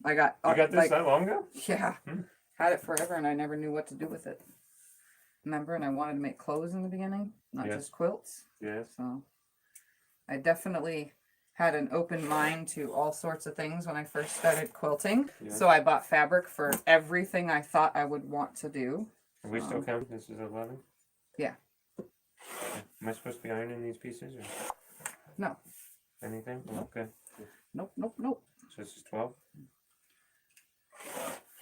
Speaker 3: I got
Speaker 2: You got this that long ago?
Speaker 3: Yeah.
Speaker 2: Hmm.
Speaker 3: Had it forever and I never knew what to do with it. Remember, and I wanted to make clothes in the beginning, not
Speaker 2: Yes.
Speaker 3: just quilts.
Speaker 2: Yes.
Speaker 3: So I definitely had an open mind to all sorts of things when I first started quilting.
Speaker 2: Yeah.
Speaker 3: So I bought fabric for everything I thought I would want to do.
Speaker 2: Are we still counting? This is 11?
Speaker 3: Yeah.
Speaker 2: Am I supposed to be ironing these pieces or
Speaker 3: No.
Speaker 2: anything? Oh, okay.
Speaker 3: Nope, nope, nope.
Speaker 2: So this is 12?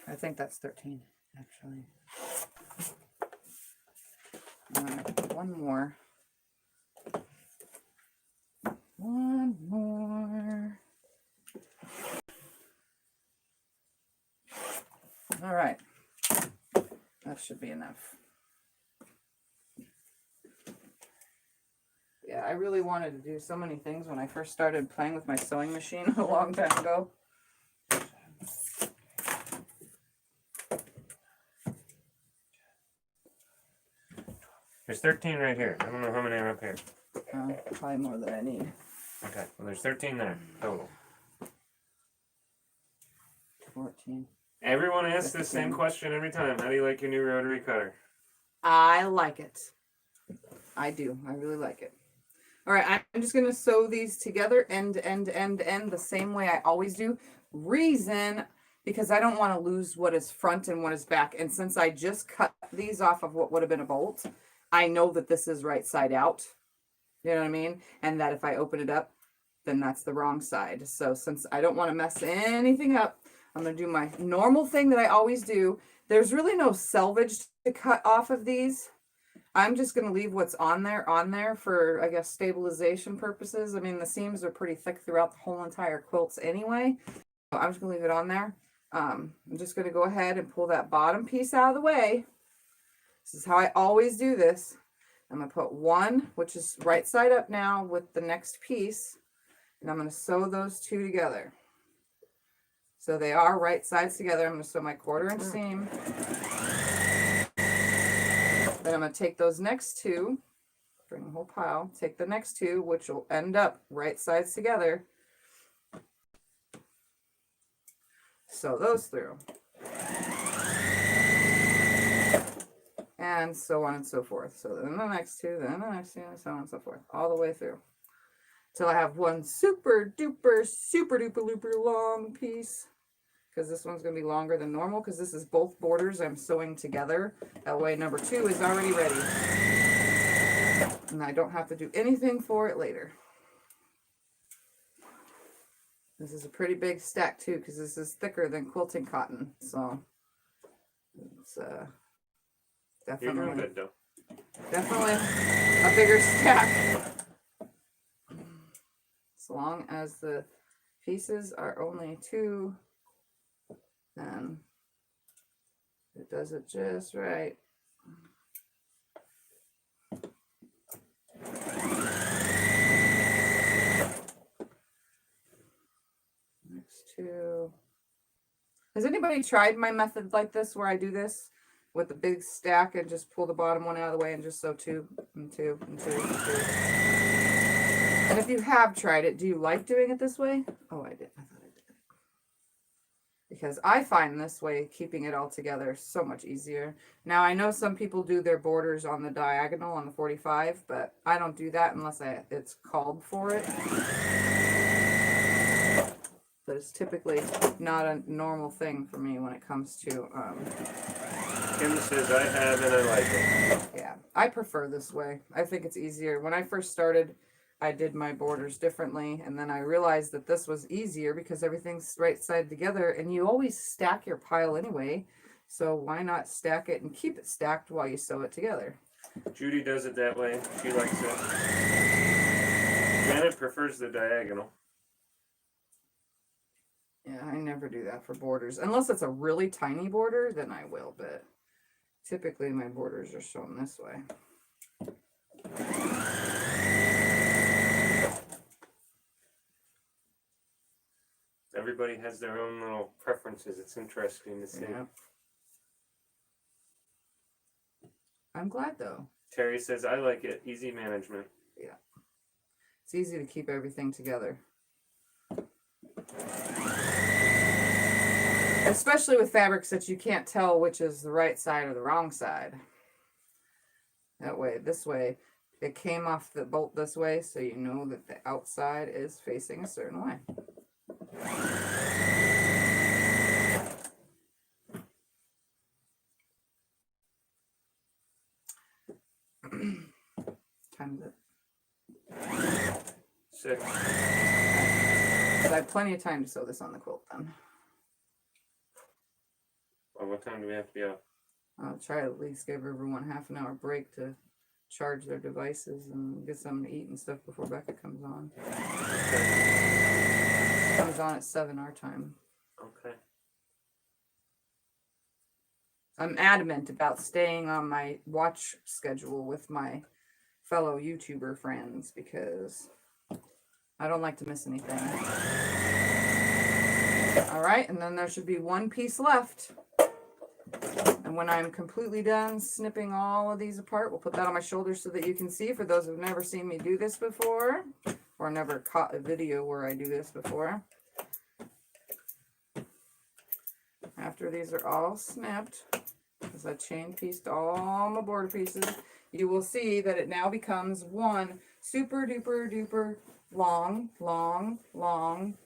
Speaker 3: I think that's 13, actually. Alright, one more. One more. All right. That should be enough. Yeah, I really wanted to do so many things when I first started playing with my sewing machine a long time ago.
Speaker 2: There's 13 right here. I don't know how many are up here.
Speaker 3: Probably more than I need.
Speaker 2: Okay, well there's 13 there total.
Speaker 3: 14.
Speaker 2: Everyone asks the same question every time. How do you like your new rotary cutter?
Speaker 3: I like it. I do. I really like it. All right, I'm just going to sew these together end to end to end to end the same way I always do. Reason, because I don't want to lose what is front and what is back. And since I just cut these off of what would have been a bolt, I know that this is right side out. You know what I mean? And that if I open it up, then that's the wrong side. So since I don't want to mess anything up, I'm going to do my normal thing that I always do. There's really no selvage to cut off of these. I'm just going to leave what's on there for, I guess, stabilization purposes. I mean, the seams are pretty thick throughout the whole entire quilts anyway. So I'm just going to leave it on there. I'm just going to go ahead and pull that bottom piece out of the way. This is how I always do this. I'm going to put one, which is right side up now, with the next piece. And I'm going to sew those two together. So they are right sides together. I'm going to sew my 1/4 inch seam. Then I'm going to take those next two, bring the whole pile, take the next two, which will end up right sides together. Sew those through. And so on and so forth. So then the next two, then the next two, and so on and so forth. All the way through. Till I have one super duper looper long piece. Because this one's going to be longer than normal, because this is both borders I'm sewing together. That way number 2 is already ready. And I don't have to do anything for it later. This is a pretty big stack too, because this is thicker than quilting cotton. So it's
Speaker 2: You're doing
Speaker 3: definitely,
Speaker 2: good though.
Speaker 3: definitely a bigger stack. As long as the pieces are only 2, then it does it just right. Next 2. Has anybody tried my method like this, where I do this with a big stack and just pull the bottom one out of the way and just sew 2 and 2 and 2 and 2? And if you have tried it, do you like doing it this way? Oh, I did. I thought I did. Because I find this way, keeping it all together, so much easier. Now, I know some people do their borders on the diagonal on the 45, but I don't do that unless it's called for it. But it's typically not a normal thing for me when it comes to...
Speaker 2: Kim says I have and I like it.
Speaker 3: Yeah, I prefer this way. I think it's easier. When I first started, I did my borders differently, and then I realized that this was easier because everything's right side together, and you always stack your pile anyway, so why not stack it and keep it stacked while you sew it together?
Speaker 2: Judy does it that way. She likes it. Janet prefers the diagonal.
Speaker 3: Yeah, I never do that for borders. Unless it's a really tiny border, then I will, but typically my borders are shown this way.
Speaker 2: Everybody has their own little preferences. It's interesting to see.
Speaker 3: Yeah. I'm glad though.
Speaker 2: Terry says I like it. Easy management.
Speaker 3: Yeah. It's easy to keep everything together. Especially with fabrics that you can't tell which is the right side or the wrong side. That way, this way, it came off the bolt this way, so you know that the outside is facing a certain way. Time is it?
Speaker 2: 6.
Speaker 3: But I have plenty of time to sew this on the quilt then.
Speaker 2: Well, what time do we have to be up?
Speaker 3: I'll try to at least give everyone half an hour break to charge their devices and get something to eat and stuff before Becca comes on.
Speaker 2: Okay.
Speaker 3: Comes on at 7 our time.
Speaker 2: Okay.
Speaker 3: I'm adamant about staying on my watch schedule with my fellow YouTuber friends because I don't like to miss anything. All right, and then there should be one piece left. And when I'm completely done snipping all of these apart, we'll put that on my shoulder so that you can see, for those who've never seen me do this before, or never caught a video where I do this before. After these are all snipped, as I chain pieced all my border pieces, you will see that it now becomes one super duper duper long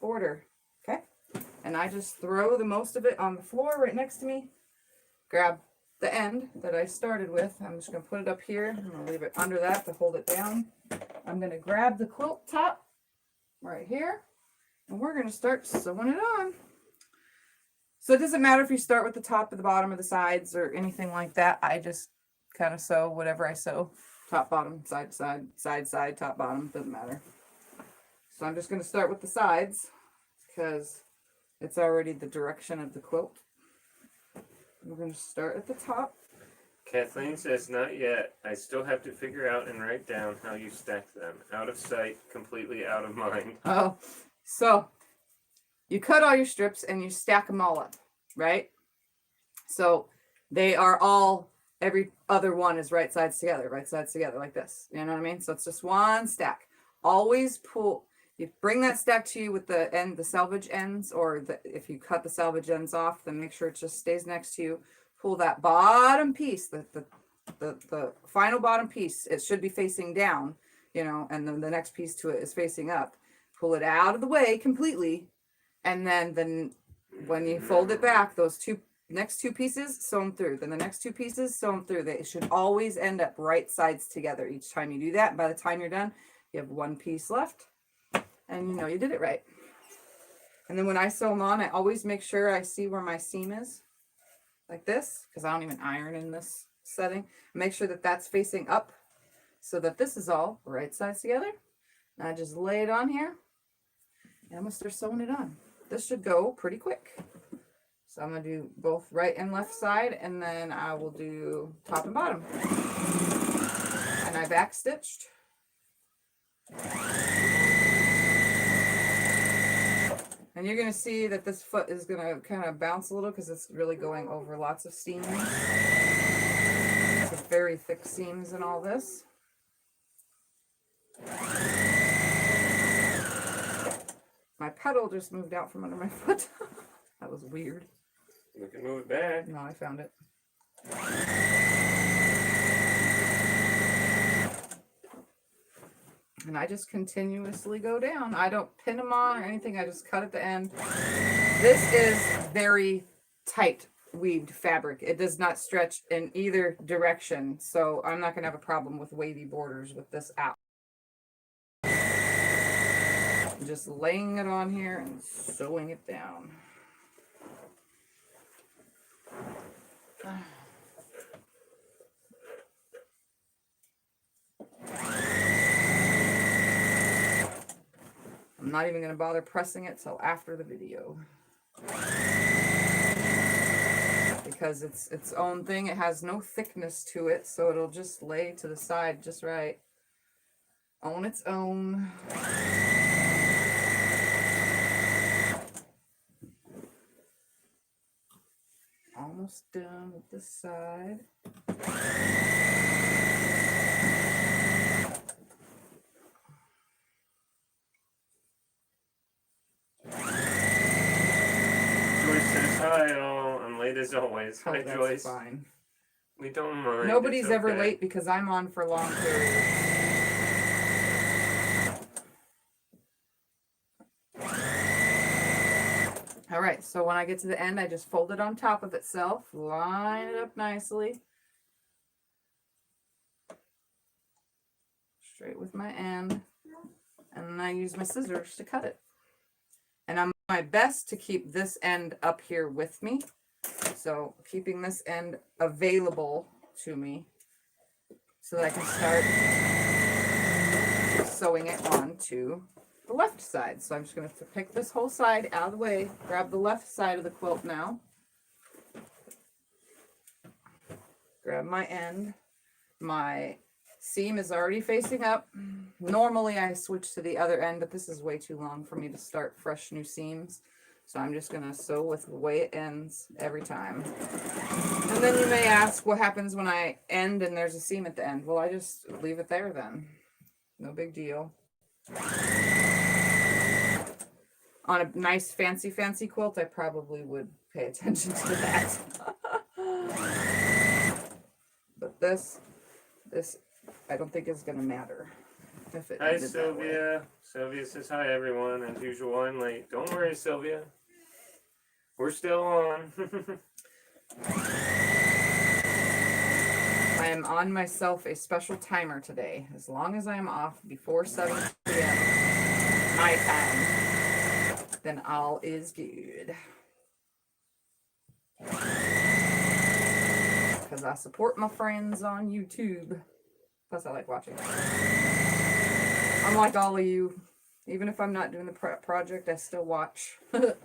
Speaker 3: border. Okay? And I just throw the most of it on the floor right next to me. Grab the end that I started with. I'm just going to put it up here. I'm going to leave it under that to hold it down. I'm going to grab the quilt top right here, and we're going to start sewing it on. So it doesn't matter if you start with the top or the bottom or the sides or anything like that. I just kind of sew whatever I sew. Top, bottom, side, side, side, side, top, bottom. Doesn't matter. So I'm just going to start with the sides because it's already the direction of the quilt. We're going to start at the top.
Speaker 2: Kathleen says, not yet. I still have to figure out and write down how you stack them. Out of sight, completely out of mind.
Speaker 3: Oh, so you cut all your strips and you stack them all up, right? So they are all, every other one is right sides together like this. You know what I mean? So it's just one stack. Always pull, you bring that stack to you with the end, the selvage ends, or if you cut the selvage ends off, then make sure it just stays next to you. Pull that bottom piece, the final bottom piece, it should be facing down, you know, and then the next piece to it is facing up. Pull it out of the way completely, and then when you fold it back, those next two pieces, sew them through. Then the next two pieces, sew them through. They should always end up right sides together each time you do that. And by the time you're done, you have one piece left, and you know you did it right. And then when I sew them on, I always make sure I see where my seam is, like this, because I don't even iron in this setting. Make sure that that's facing up so that this is all right sides together. And I just lay it on here, and I'm going to start sewing it on. This should go pretty quick. So I'm going to do both right and left side, and then I will do top and bottom. And I back stitched. And you're going to see that this foot is going to kind of bounce a little because it's really going over lots of seams. It's very thick seams in all this. My pedal just moved out from under my foot. That was weird.
Speaker 2: We can move it back.
Speaker 3: No, I found it. And I just continuously go down. I don't pin them on or anything. I just cut at the end. This is very tight weaved fabric. It does not stretch in either direction. So I'm not going to have a problem with wavy borders with this out. Just laying it on here and sewing it down. I'm not even going to bother pressing it till after the video. Because it's its own thing. It has no thickness to it, so it'll just lay to the side just right on its own. Almost done with this side.
Speaker 2: Joyce says, hi all. I'm late as always.
Speaker 3: Oh,
Speaker 2: Hi,
Speaker 3: that's
Speaker 2: Joyce.
Speaker 3: fine.
Speaker 2: We don't mind.
Speaker 3: Nobody's
Speaker 2: It's
Speaker 3: ever
Speaker 2: okay.
Speaker 3: late because I'm on for long periods. All right, so when I get to the end, I just fold it on top of itself, line it up nicely. Straight with my end. And then I use my scissors to cut it. And I'm my best to keep this end up here with me. So keeping this end available to me so that I can start sewing it onto the left side. So I'm just going to pick this whole side out of the way, grab the left side of the quilt now. Grab my end. My seam is already facing up. Normally I switch to the other end, but this is way too long for me to start fresh new seams. So I'm just going to sew with the way it ends every time. And then you may ask, what happens when I end and there's a seam at the end? Well, I just leave it there then. No big deal. On a nice fancy quilt, I probably would pay attention to that. But this I don't think is going to matter. If it
Speaker 2: Hi,
Speaker 3: ended that way.
Speaker 2: Sylvia. Sylvia says hi, everyone. As usual, I'm late. Don't worry, Sylvia. We're still on.
Speaker 3: I am on myself a special timer today. As long as I'm off before 7 p.m. my time, then all is good. Because I support my friends on YouTube. Plus, I like watching. Unlike all of you, even if I'm not doing the project, I still watch.
Speaker 2: You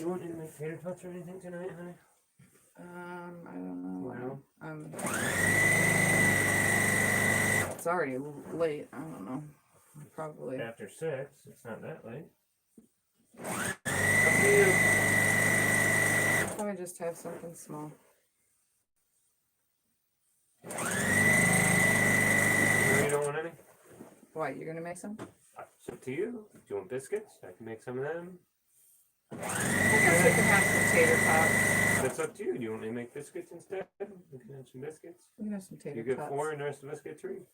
Speaker 2: want me to make tater tots or anything tonight, honey?
Speaker 3: I don't know.
Speaker 2: Well.
Speaker 3: It's already late. I don't know. Probably.
Speaker 2: After 6, it's not that late. Up to you.
Speaker 3: I'll probably just have something small.
Speaker 2: No, you don't want any?
Speaker 3: Why, you're gonna make some?
Speaker 2: It's up to you. Do you want biscuits? I can make some of them.
Speaker 3: I guess we can have some tater tots.
Speaker 2: That's up to you. Do you want me to make biscuits instead? We can have some biscuits.
Speaker 3: We can have some tater
Speaker 2: You get
Speaker 3: tots.
Speaker 2: 4 and the rest of us get 3.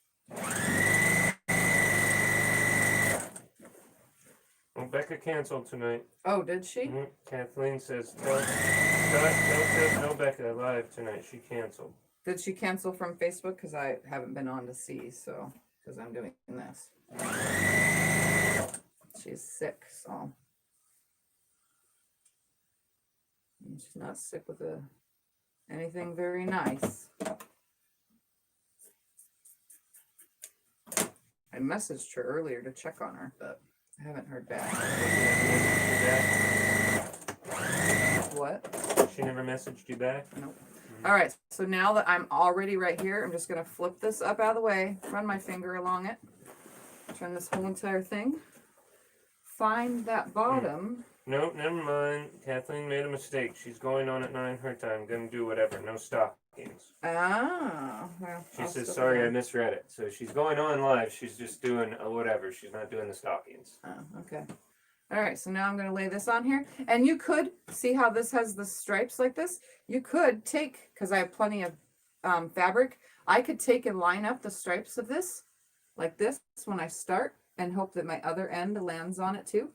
Speaker 2: Well, Becca canceled tonight.
Speaker 3: Oh, did she?
Speaker 2: Kathleen says, tell Becca live tonight. She canceled.
Speaker 3: Did she cancel from Facebook? Because I haven't been on to see, so, because I'm doing this. She's sick, so. And she's not sick with anything very nice. I messaged her earlier to check on her, but I haven't heard back. What?
Speaker 2: She never messaged you back?
Speaker 3: Nope. All right, so now that I'm already right here, I'm just going to flip this up out of the way, run my finger along it, turn this whole entire thing, find that bottom.
Speaker 2: Nope, never mind. Kathleen made a mistake. She's going on at 9 her time. Gonna do whatever. No stockings.
Speaker 3: Ah. Well,
Speaker 2: She says, sorry, I misread it. So she's going on live. She's just doing a whatever. She's not doing the stockings.
Speaker 3: Oh, okay. All right, so now I'm going to lay this on here. And you could see how this has the stripes like this. You could take, because I have plenty of fabric, I could take and line up the stripes of this like this when I start and hope that my other end lands on it too.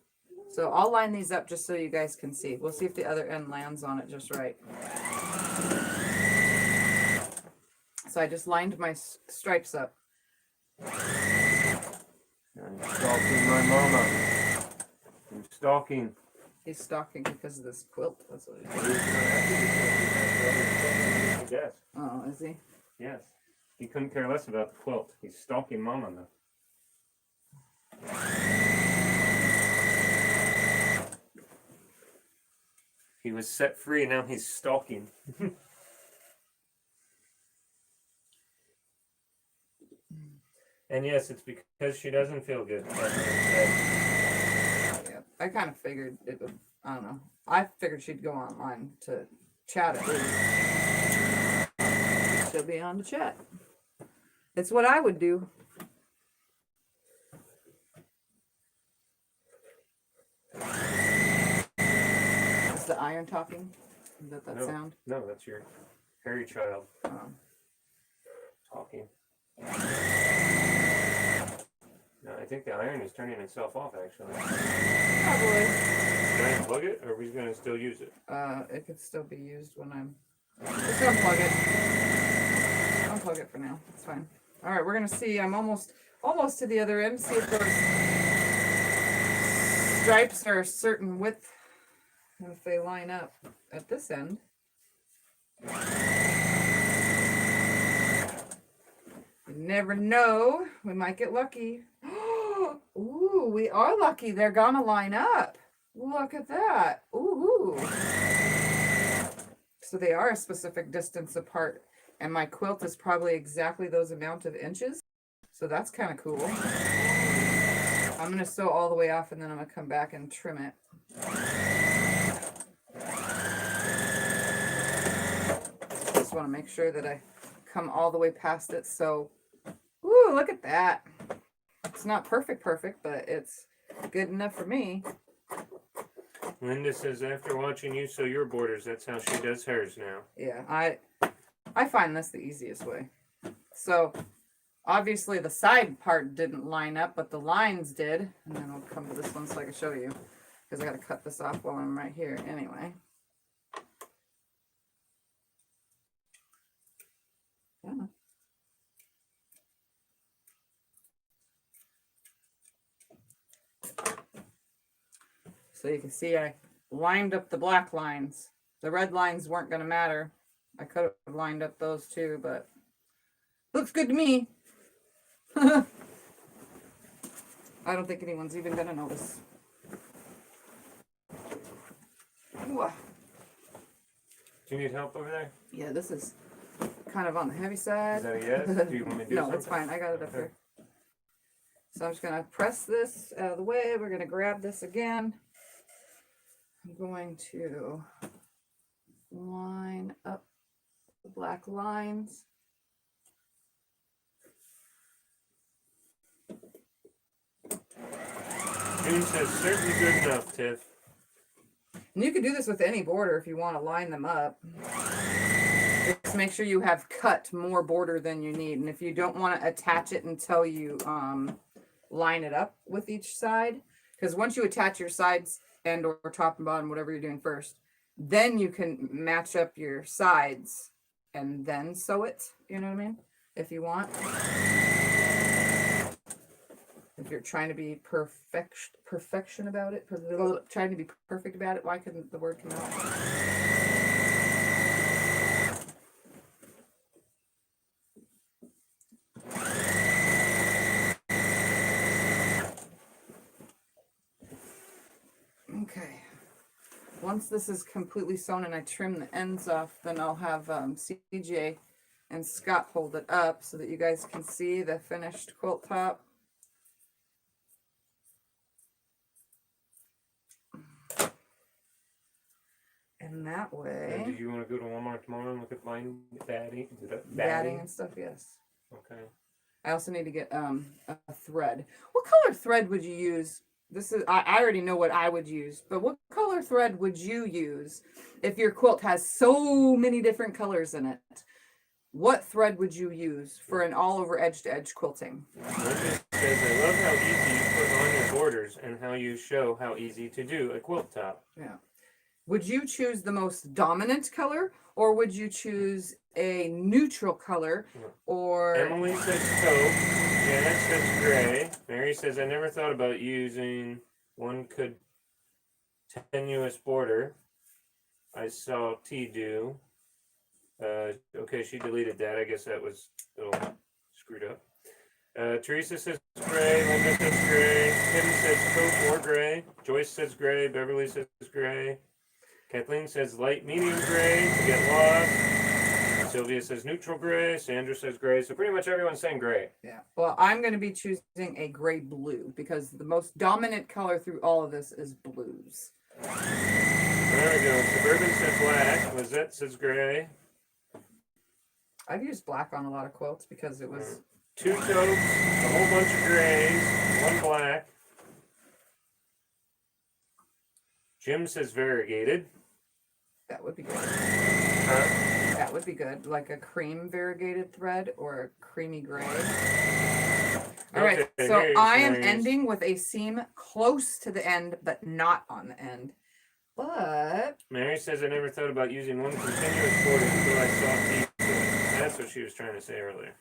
Speaker 3: So I'll line these up just so you guys can see. We'll see if the other end lands on it just right. So I just lined my stripes up.
Speaker 2: I'm stalking my mama. I'm stalking.
Speaker 3: He's stalking because of this quilt. That's what it is.
Speaker 2: Yes.
Speaker 3: Oh, is he?
Speaker 2: Yes. He couldn't care less about the quilt. He's stalking mama though. He was set free and now he's stalking. And yes, it's because she doesn't feel good.
Speaker 3: Yeah, I kind of figured it would, I don't know. I figured she'd go online to chat at least. She'll be on to chat. It's what I would do. Is the iron talking? Is that
Speaker 2: No.
Speaker 3: sound?
Speaker 2: No, that's your hairy child talking. No, I think the iron is turning itself off, actually.
Speaker 3: Probably.
Speaker 2: Can I unplug it, or are we going to still use it?
Speaker 3: It could still be used when I'm... Just unplug it. Unplug it for now. It's fine. All right, we're going to see. I'm almost to the other end. See if those stripes are a certain width. And if they line up at this end. You never know. We might get lucky. Ooh, we are lucky. They're going to line up. Look at that. Ooh. So they are a specific distance apart. And my quilt is probably exactly those amount of inches. So that's kind of cool. I'm going to sew all the way off and then I'm going to come back and trim it. Just want to make sure that I come all the way past it. So, ooh, look at that. It's not perfect, but it's good enough for me.
Speaker 2: Linda says, after watching you sew your borders, that's how she does hers now.
Speaker 3: Yeah, I find this the easiest way. So, obviously the side part didn't line up, but the lines did. And then I'll come to this one so I can show you. Because I got to cut this off while I'm right here anyway. Yeah. So you can see I lined up the black lines. The red lines weren't going to matter. I could have lined up those too, but looks good to me. I don't think anyone's even going to notice. Ooh.
Speaker 2: Do you need help over there?
Speaker 3: Yeah, this is kind of on the heavy side.
Speaker 2: Is that a yes? Do you want me to do
Speaker 3: No,
Speaker 2: something?
Speaker 3: it's fine. I got it up here. So I'm just going to press this out of the way. We're going to grab this again. I'm going to line up the black lines.
Speaker 2: June says, certainly good enough, Tiff.
Speaker 3: And you can do this with any border if you want to line them up. Just make sure you have cut more border than you need. And if you don't want to attach it until you line it up with each side, because once you attach your sides and or top and bottom, whatever you're doing first, then you can match up your sides and then sew it. You know what I mean? If you want. If you're trying to be perfection about it, trying to be perfect about it, why couldn't the word come out? Okay. Once this is completely sewn and I trim the ends off, then I'll have CJ and Scott hold it up so that you guys can see the finished quilt top. And that way...
Speaker 2: Did you want to go to Walmart tomorrow and look at line batting?
Speaker 3: Batting and stuff, yes.
Speaker 2: Okay.
Speaker 3: I also need to get a thread. What color thread would you use? I already know what I would use, but what color thread would you use if your quilt has so many different colors in it? What thread would you use for an all over edge to edge quilting?
Speaker 2: Linda says, I love how easy you put on your borders and how you show how easy to do a quilt top.
Speaker 3: Yeah. Would you choose the most dominant color, or would you choose a neutral color, or...
Speaker 2: Emily says taupe. Janet says gray. Mary says, I never thought about using one continuous border. I saw T do. Okay, she deleted that. I guess that was a little screwed up. Teresa says gray. Linda says gray. Kim says taupe or gray. Joyce says gray. Beverly says gray. Kathleen says light medium gray to get lost. Sylvia says neutral gray. Sandra says gray. So pretty much everyone's saying gray.
Speaker 3: Yeah. Well, I'm going to be choosing a gray blue because the most dominant color through all of this is blues.
Speaker 2: There we go. Suburban says black. Lizette says gray.
Speaker 3: I've used black on a lot of quilts because it was...
Speaker 2: 2 taupes, a whole bunch of grays, 1 black. Jim says variegated.
Speaker 3: That would be good.
Speaker 2: Huh?
Speaker 3: That would be good. Like a cream variegated thread or a creamy gray. All right,
Speaker 2: Okay,
Speaker 3: so
Speaker 2: here's
Speaker 3: I am
Speaker 2: Mary's.
Speaker 3: ending with a seam close to the end, but not on the end. But
Speaker 2: Mary says I never thought about using one continuous border until I saw these. That's what she was trying to say earlier.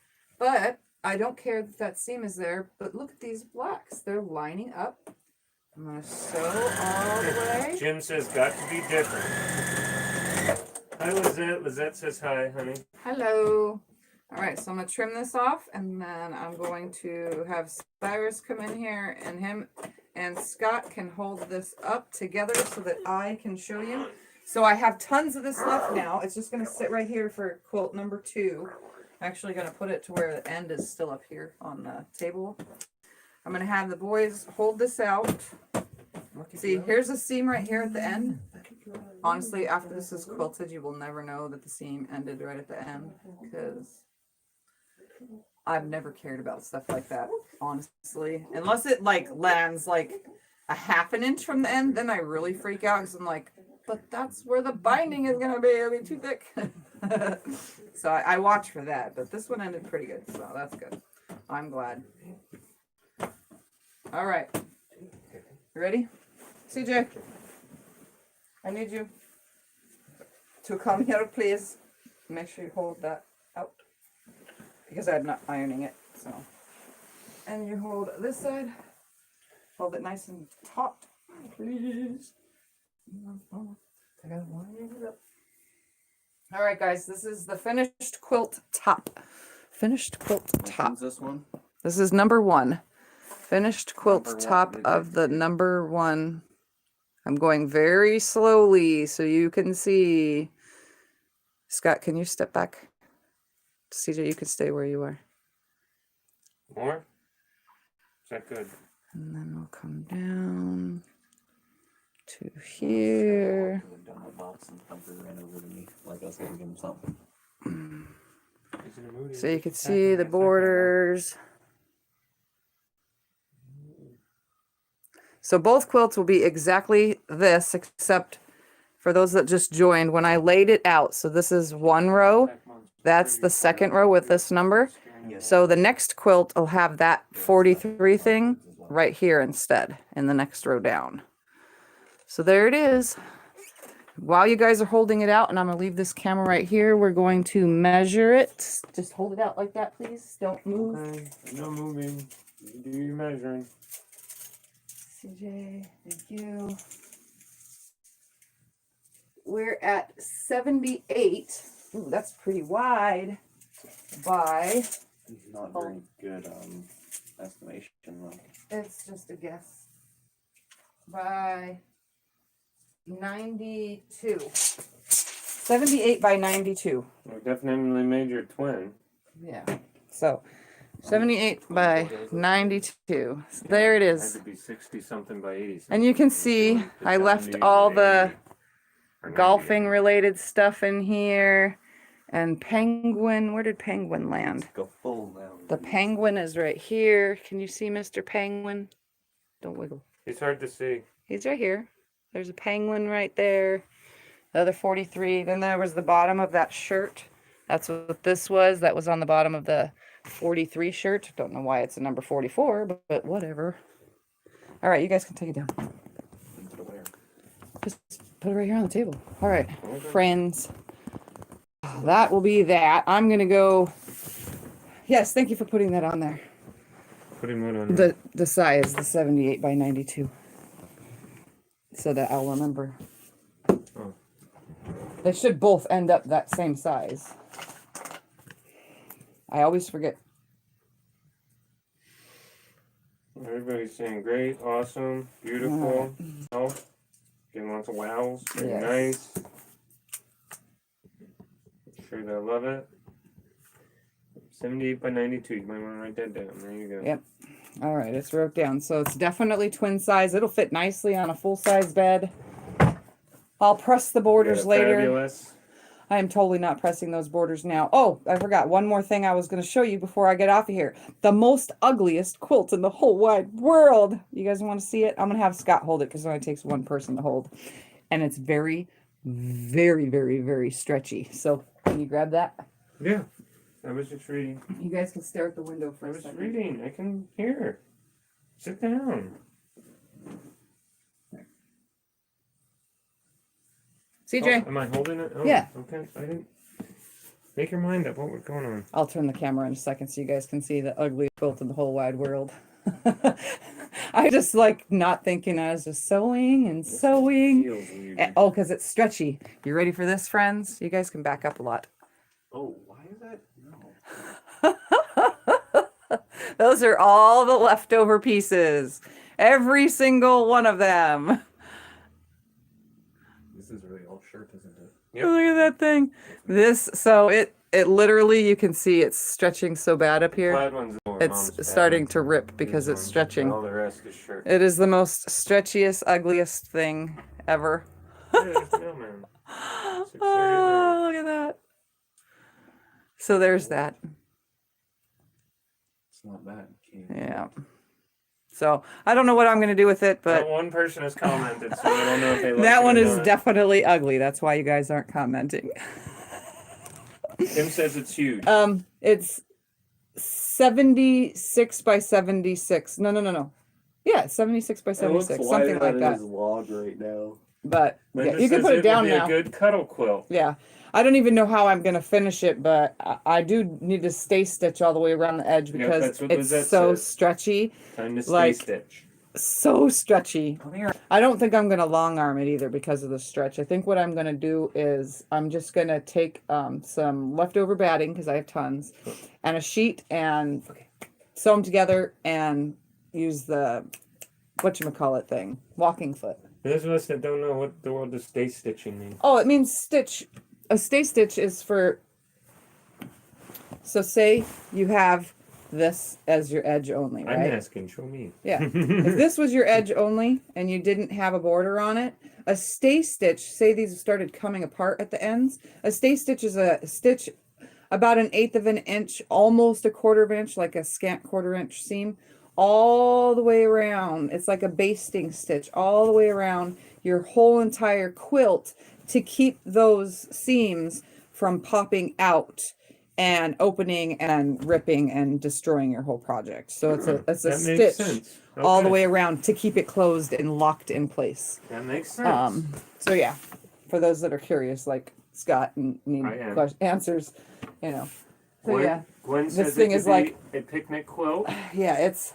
Speaker 3: I don't care that that seam is there. But look at these blacks; they're lining up. I'm gonna sew all the way.
Speaker 2: Jim says got to be different. Hi Lizette. Lizette says hi, honey.
Speaker 3: Hello. All right, so I'm gonna trim this off, and then I'm going to have Cyrus come in here, and him and Scott can hold this up together so that I can show you. So I have tons of this left now. It's just gonna sit right here for quilt number 2. I'm actually gonna put it to where the end is still up here on the table. I'm gonna have the boys hold this out. See, here's a seam right here at the end. Honestly, after this is quilted, you will never know that the seam ended right at the end, because I've never cared about stuff like that, honestly. Unless it like lands like a half an inch from the end, then I really freak out because I'm like, but that's where the binding is gonna be. It'll be too thick. So I watch for that, but this one ended pretty good, so that's good. I'm glad. All right, you ready? CJ, I need you to come here, please. Make sure you hold that out, because I'm not ironing it, so. And you hold this side. Hold it nice and taut, please. All right, guys, this is the finished quilt top. Finished quilt top.
Speaker 4: This one?
Speaker 3: This is number 1. Finished quilt
Speaker 4: Number one,
Speaker 3: top
Speaker 4: did
Speaker 3: of
Speaker 4: you
Speaker 3: the
Speaker 4: see?
Speaker 3: number 1. I'm going very slowly so you can see. Scott, can you step back? CJ, you can stay where you are.
Speaker 2: More? Is that good?
Speaker 3: And then we'll come down to here.
Speaker 4: Down the box and Hunter ran over to me like I was gonna give him something.
Speaker 2: He's in a mood.
Speaker 3: So you can see the borders. So both quilts will be exactly this, except for those that just joined, when I laid it out. So this is one row. That's the second row with this number. So the next quilt will have that 43 thing right here instead in the next row down. So there it is. While you guys are holding it out, and I'm going to leave this camera right here, we're going to measure it. Just hold it out like that, please. Don't move.
Speaker 2: Okay, no moving. You do your measuring.
Speaker 3: CJ, thank you. We're at 78. Ooh, that's pretty wide. By,
Speaker 4: Not very good estimation though.
Speaker 3: it's just a guess. By 92. 78 by 92.
Speaker 2: We definitely made your twin.
Speaker 3: Yeah. So 78 by 92. So there it
Speaker 2: Had
Speaker 3: is.
Speaker 2: to be 60 something by 80 something.
Speaker 3: And you can see
Speaker 2: The
Speaker 3: I left
Speaker 2: 78
Speaker 3: all
Speaker 2: by
Speaker 3: the
Speaker 2: 80, or 90.
Speaker 3: golfing related stuff in here. And penguin, where did penguin land?
Speaker 4: Go full now.
Speaker 3: The penguin is right here. Can you see Mr. Penguin? Don't wiggle.
Speaker 2: It's hard to see.
Speaker 3: He's right here. There's a penguin right there. The other 43. Then there was the bottom of that shirt. That's what this was. That was on the bottom of the 43 shirt. Don't know why it's a number 44, but whatever. All right, you guys can take it down. Just put it right here on the table. All right, friends. That will be that. I'm going to go. Yes, thank you for putting that on there.
Speaker 2: Putting one on.
Speaker 3: The size, the 78 by 92. So that I'll remember.
Speaker 2: Oh.
Speaker 3: They should both end up that same size. I always forget.
Speaker 2: Everybody's saying great, awesome, beautiful. Oh, getting lots of wows. Very
Speaker 3: Yes.
Speaker 2: nice. Sure they'll love it. 78 by 92. You might want to write that down. There you go.
Speaker 3: Yep. All right, it's wrote down. So it's definitely twin size. It'll fit nicely on a full size bed. I'll press the borders
Speaker 2: Yeah,
Speaker 3: later.
Speaker 2: Fabulous.
Speaker 3: I am totally not pressing those borders now. Oh, I forgot one more thing I was going to show you before I get off of here. The most ugliest quilt in the whole wide world. You guys want to see it? I'm going to have Scott hold it because it only takes one person to hold. And it's very very, very, very stretchy. So can you grab that?
Speaker 2: Yeah. I was just reading.
Speaker 3: You guys can stare at the window for
Speaker 2: I
Speaker 3: a
Speaker 2: was
Speaker 3: second.
Speaker 2: reading. I can hear. Sit down.
Speaker 3: CJ,
Speaker 2: Oh, am I holding it? Oh,
Speaker 3: Yeah.
Speaker 2: Okay. I didn't. Make your mind up. What was going on?
Speaker 3: I'll turn the camera in a second so you guys can see the ugliest quilt in the whole wide world. I just like not thinking. I was just sewing and sewing.
Speaker 2: Feels weird.
Speaker 3: Oh, because it's stretchy. You ready for this, friends? You guys can back up a lot.
Speaker 2: Oh, why is that? No.
Speaker 3: Those are all the leftover pieces. Every single one of them.
Speaker 4: This is really all shirt, isn't it?
Speaker 2: Yep.
Speaker 3: Look at that thing. So it literally, you can see it's stretching so bad up here.
Speaker 2: Plaid one's more mom's
Speaker 3: It's
Speaker 2: bad
Speaker 3: starting
Speaker 2: one.
Speaker 3: to rip because
Speaker 2: This
Speaker 3: it's
Speaker 2: one's-
Speaker 3: stretching.
Speaker 2: All the rest is shirt.
Speaker 3: It is the most stretchiest, ugliest thing ever.
Speaker 2: Yeah, there's mailman. 6:30
Speaker 3: Oh, look at that. So there's that.
Speaker 4: It's not bad.
Speaker 3: Yeah. So I don't know what I'm going to do with it,
Speaker 2: But
Speaker 3: but
Speaker 2: one person has commented, so I don't know if they like
Speaker 3: that
Speaker 2: it
Speaker 3: one
Speaker 2: or
Speaker 3: is
Speaker 2: not.
Speaker 3: definitely ugly. That's why you guys aren't commenting.
Speaker 2: Tim says it's huge.
Speaker 3: It's 76 by 76. No. Yeah, 76 by 76, something like that.
Speaker 4: His log right now.
Speaker 3: But yeah,
Speaker 2: Linda
Speaker 3: you can
Speaker 2: says
Speaker 3: put it down
Speaker 2: would be
Speaker 3: now.
Speaker 2: a good cuddle quilt.
Speaker 3: Yeah. I don't even know how I'm going to finish it, but I do need to stay stitch all the way around the edge
Speaker 2: Yep,
Speaker 3: because
Speaker 2: that's what
Speaker 3: it's
Speaker 2: Lizette
Speaker 3: so
Speaker 2: said.
Speaker 3: stretchy.
Speaker 2: Time to stay
Speaker 3: Like-
Speaker 2: stitch.
Speaker 3: So stretchy.
Speaker 4: Come here.
Speaker 3: I don't think I'm going to long arm it either because of the stretch. I think what I'm going to do is I'm just going to take some leftover batting because I have tons and a sheet and sew them together and use the whatchamacallit thing, walking foot.
Speaker 2: For those of us that don't know what the world of stay stitching means.
Speaker 3: Oh, it means stitch. A stay stitch is for, so say you have this as your edge only,
Speaker 2: I'm
Speaker 3: right?
Speaker 2: asking, show me.
Speaker 3: Yeah. If this was your edge only and you didn't have a border on it, a stay stitch, say these started coming apart at the ends, a stay stitch is a stitch about 1/8 of an inch, almost 1/4 of an inch, like a scant 1/4 inch seam, all the way around. It's like a basting stitch all the way around your whole entire quilt to keep those seams from popping out and opening and ripping and destroying your whole project. So it's a
Speaker 2: That makes
Speaker 3: stitch
Speaker 2: sense.
Speaker 3: all the
Speaker 2: Okay.
Speaker 3: way around to keep it closed and locked in place.
Speaker 2: That makes sense.
Speaker 3: So yeah, for those that are curious, like Scott and need
Speaker 2: I am.
Speaker 3: answers, you know. So
Speaker 2: Gwen,
Speaker 3: yeah,
Speaker 2: Gwen
Speaker 3: this
Speaker 2: says
Speaker 3: thing
Speaker 2: it
Speaker 3: is
Speaker 2: could
Speaker 3: like-
Speaker 2: be a picnic quilt.
Speaker 3: yeah, it's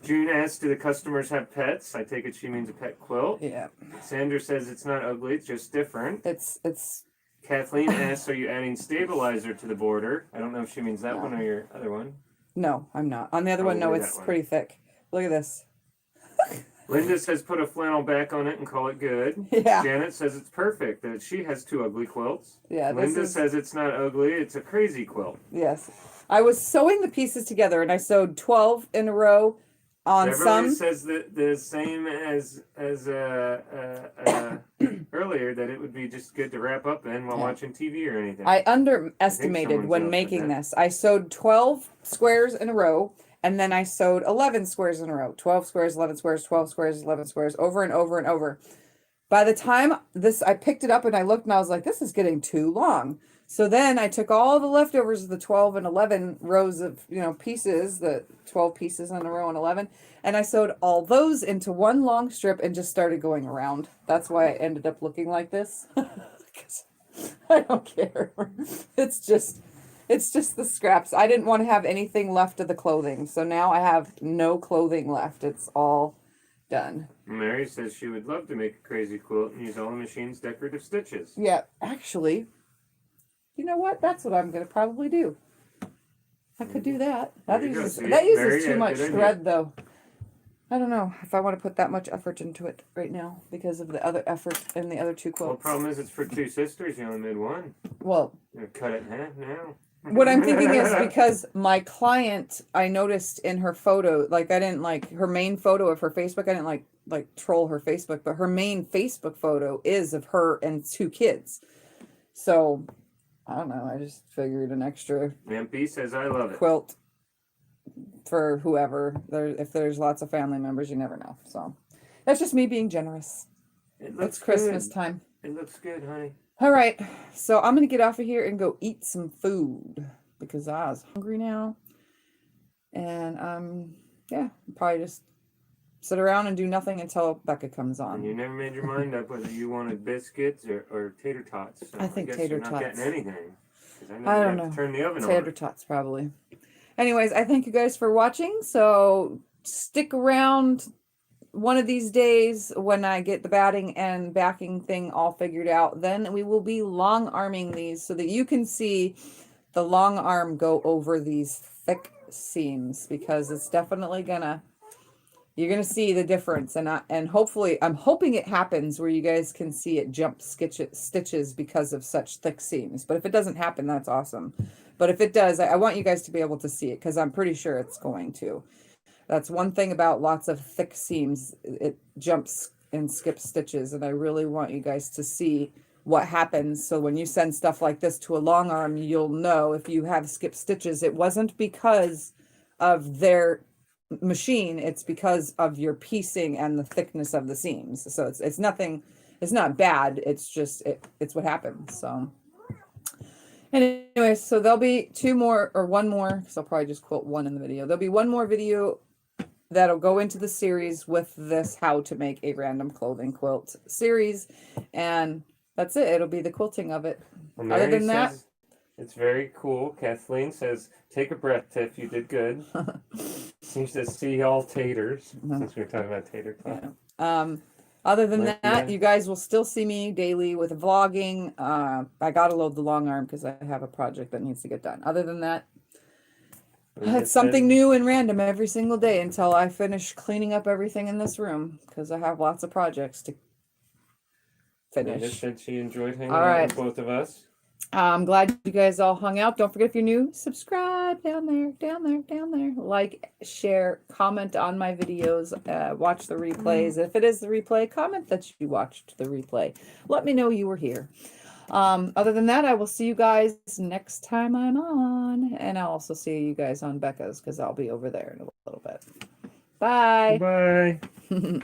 Speaker 2: June asks, do the customers have pets? I take it she means a pet quilt.
Speaker 3: yeah,
Speaker 2: Sandra says it's not ugly, it's just different.
Speaker 3: it's
Speaker 2: Kathleen asks, are you adding stabilizer to the border? I don't know if she means that
Speaker 3: No.
Speaker 2: one or your other one.
Speaker 3: no, I'm not. On the other one, no,
Speaker 2: Probably
Speaker 3: it's
Speaker 2: that one.
Speaker 3: pretty thick. Look at this.
Speaker 2: Linda says put a flannel back on it and call it good.
Speaker 3: Yeah,
Speaker 2: Janet says it's perfect, that she has 2 ugly quilts.
Speaker 3: yeah. This
Speaker 2: Linda
Speaker 3: is
Speaker 2: says it's not ugly, it's a crazy quilt.
Speaker 3: yes. I was sewing the pieces together, and I sewed 12 in a row on
Speaker 2: Beverly
Speaker 3: some.
Speaker 2: says that the same as earlier, that it would be just good to wrap up in while
Speaker 3: Yeah.
Speaker 2: watching TV or anything.
Speaker 3: I underestimated
Speaker 2: someone's
Speaker 3: when
Speaker 2: up with
Speaker 3: making
Speaker 2: that.
Speaker 3: this. I sewed 12 squares in a row, and then I sewed 11 squares in a row. 12 squares, 11 squares, 12 squares, 11 squares, over and over and over. By the time I picked it up and I looked and I was like, this is getting too long. So then I took all the leftovers of the 12 and 11 rows of, pieces, the 12 pieces in a row and 11, and I sewed all those into one long strip and just started going around. That's why I ended up looking like this. 'Cause I don't care. It's just the scraps. I didn't want to have anything left of the clothing. So now I have no clothing left. It's all done.
Speaker 2: Mary says she would love to make a crazy quilt and use all the machine's decorative stitches.
Speaker 3: Yeah, actually, you know what? That's what I'm going to probably do. I could do that. That
Speaker 2: There you go.
Speaker 3: uses,
Speaker 2: See?
Speaker 3: that uses
Speaker 2: Very
Speaker 3: too
Speaker 2: good
Speaker 3: much
Speaker 2: idea.
Speaker 3: thread, though. I don't know if I want to put that much effort into it right now because of the other effort in the other 2
Speaker 2: Well, the
Speaker 3: quilts.
Speaker 2: problem is it's for 2 sisters. You only made 1.
Speaker 3: Well,
Speaker 2: You're gonna cut it in half now.
Speaker 3: what I'm thinking is because my client, I noticed in her photo, like I didn't like her main photo of her Facebook. I didn't like troll her Facebook, but her main Facebook photo is of her and 2 kids. So I don't know. I just figured an extra
Speaker 2: MP says I love it.
Speaker 3: quilt for whoever. If there's lots of family members, you never know. So that's just me being generous.
Speaker 2: It
Speaker 3: It's
Speaker 2: looks
Speaker 3: Christmas
Speaker 2: good.
Speaker 3: time.
Speaker 2: It looks good, honey.
Speaker 3: All right, so I'm gonna get off of here and go eat some food because I was hungry now. And yeah, probably just sit around and do nothing until Becca comes
Speaker 2: And you
Speaker 3: on.
Speaker 2: never made your mind up whether you wanted biscuits or tater tots. So
Speaker 3: I think
Speaker 2: guess
Speaker 3: tater
Speaker 2: you're not
Speaker 3: tots.
Speaker 2: getting anything. 'Cause I know
Speaker 3: I
Speaker 2: you
Speaker 3: don't
Speaker 2: have
Speaker 3: know.
Speaker 2: to turn the oven
Speaker 3: Tater
Speaker 2: on.
Speaker 3: tots, probably. Anyways, I thank you guys for watching. So stick around one of these days when I get the batting and backing thing all figured out. Then we will be long arming these so that you can see the long arm go over these thick seams, because it's definitely you're gonna see the difference. And hopefully I'm hoping it happens where you guys can see it jump stitches because of such thick seams. But if it doesn't happen, that's awesome. But if it does, I want you guys to be able to see it, because I'm pretty sure it's going to. That's one thing about lots of thick seams. It jumps and skips stitches, and I really want you guys to see what happens. So when you send stuff like this to a long arm, you'll know if you have skipped stitches, it wasn't because of their machine, it's because of your piecing and the thickness of the seams. So it's nothing, it's not bad, it's just it's what happens. So anyway, so there'll be two more, or one more, because I'll probably just quote one in the video. There'll be one more video that'll go into the series with this how to make a random clothing quilt series, and that's it. It'll be the quilting of it.
Speaker 2: Well,
Speaker 3: Other
Speaker 2: Mary
Speaker 3: than that,
Speaker 2: says it's very cool. Kathleen says, take a breath, Tiff, you did good. She says, see y'all taters, since we were talking about tater tots.
Speaker 3: yeah. Other than
Speaker 2: Like,
Speaker 3: that,
Speaker 2: yeah.
Speaker 3: you guys will still see me daily with vlogging. I gotta load the long arm because I have a project that needs to get done. Other than that, it's something new and random every single day until I finish cleaning up everything in this room, because I have lots of projects to
Speaker 2: Amanda
Speaker 3: finish.
Speaker 2: said she enjoyed hanging
Speaker 3: All
Speaker 2: out
Speaker 3: right.
Speaker 2: with both of us.
Speaker 3: I'm glad you guys all hung out. Don't forget, if you're new, subscribe down there, down there, down there. Like, share, comment on my videos, watch the replays. If it is the replay, comment that you watched the replay. Let me know you were here. Other than that, I will see you guys next time I'm on. And I'll also see you guys on Becca's, because I'll be over there in a little bit. Bye.
Speaker 2: Bye.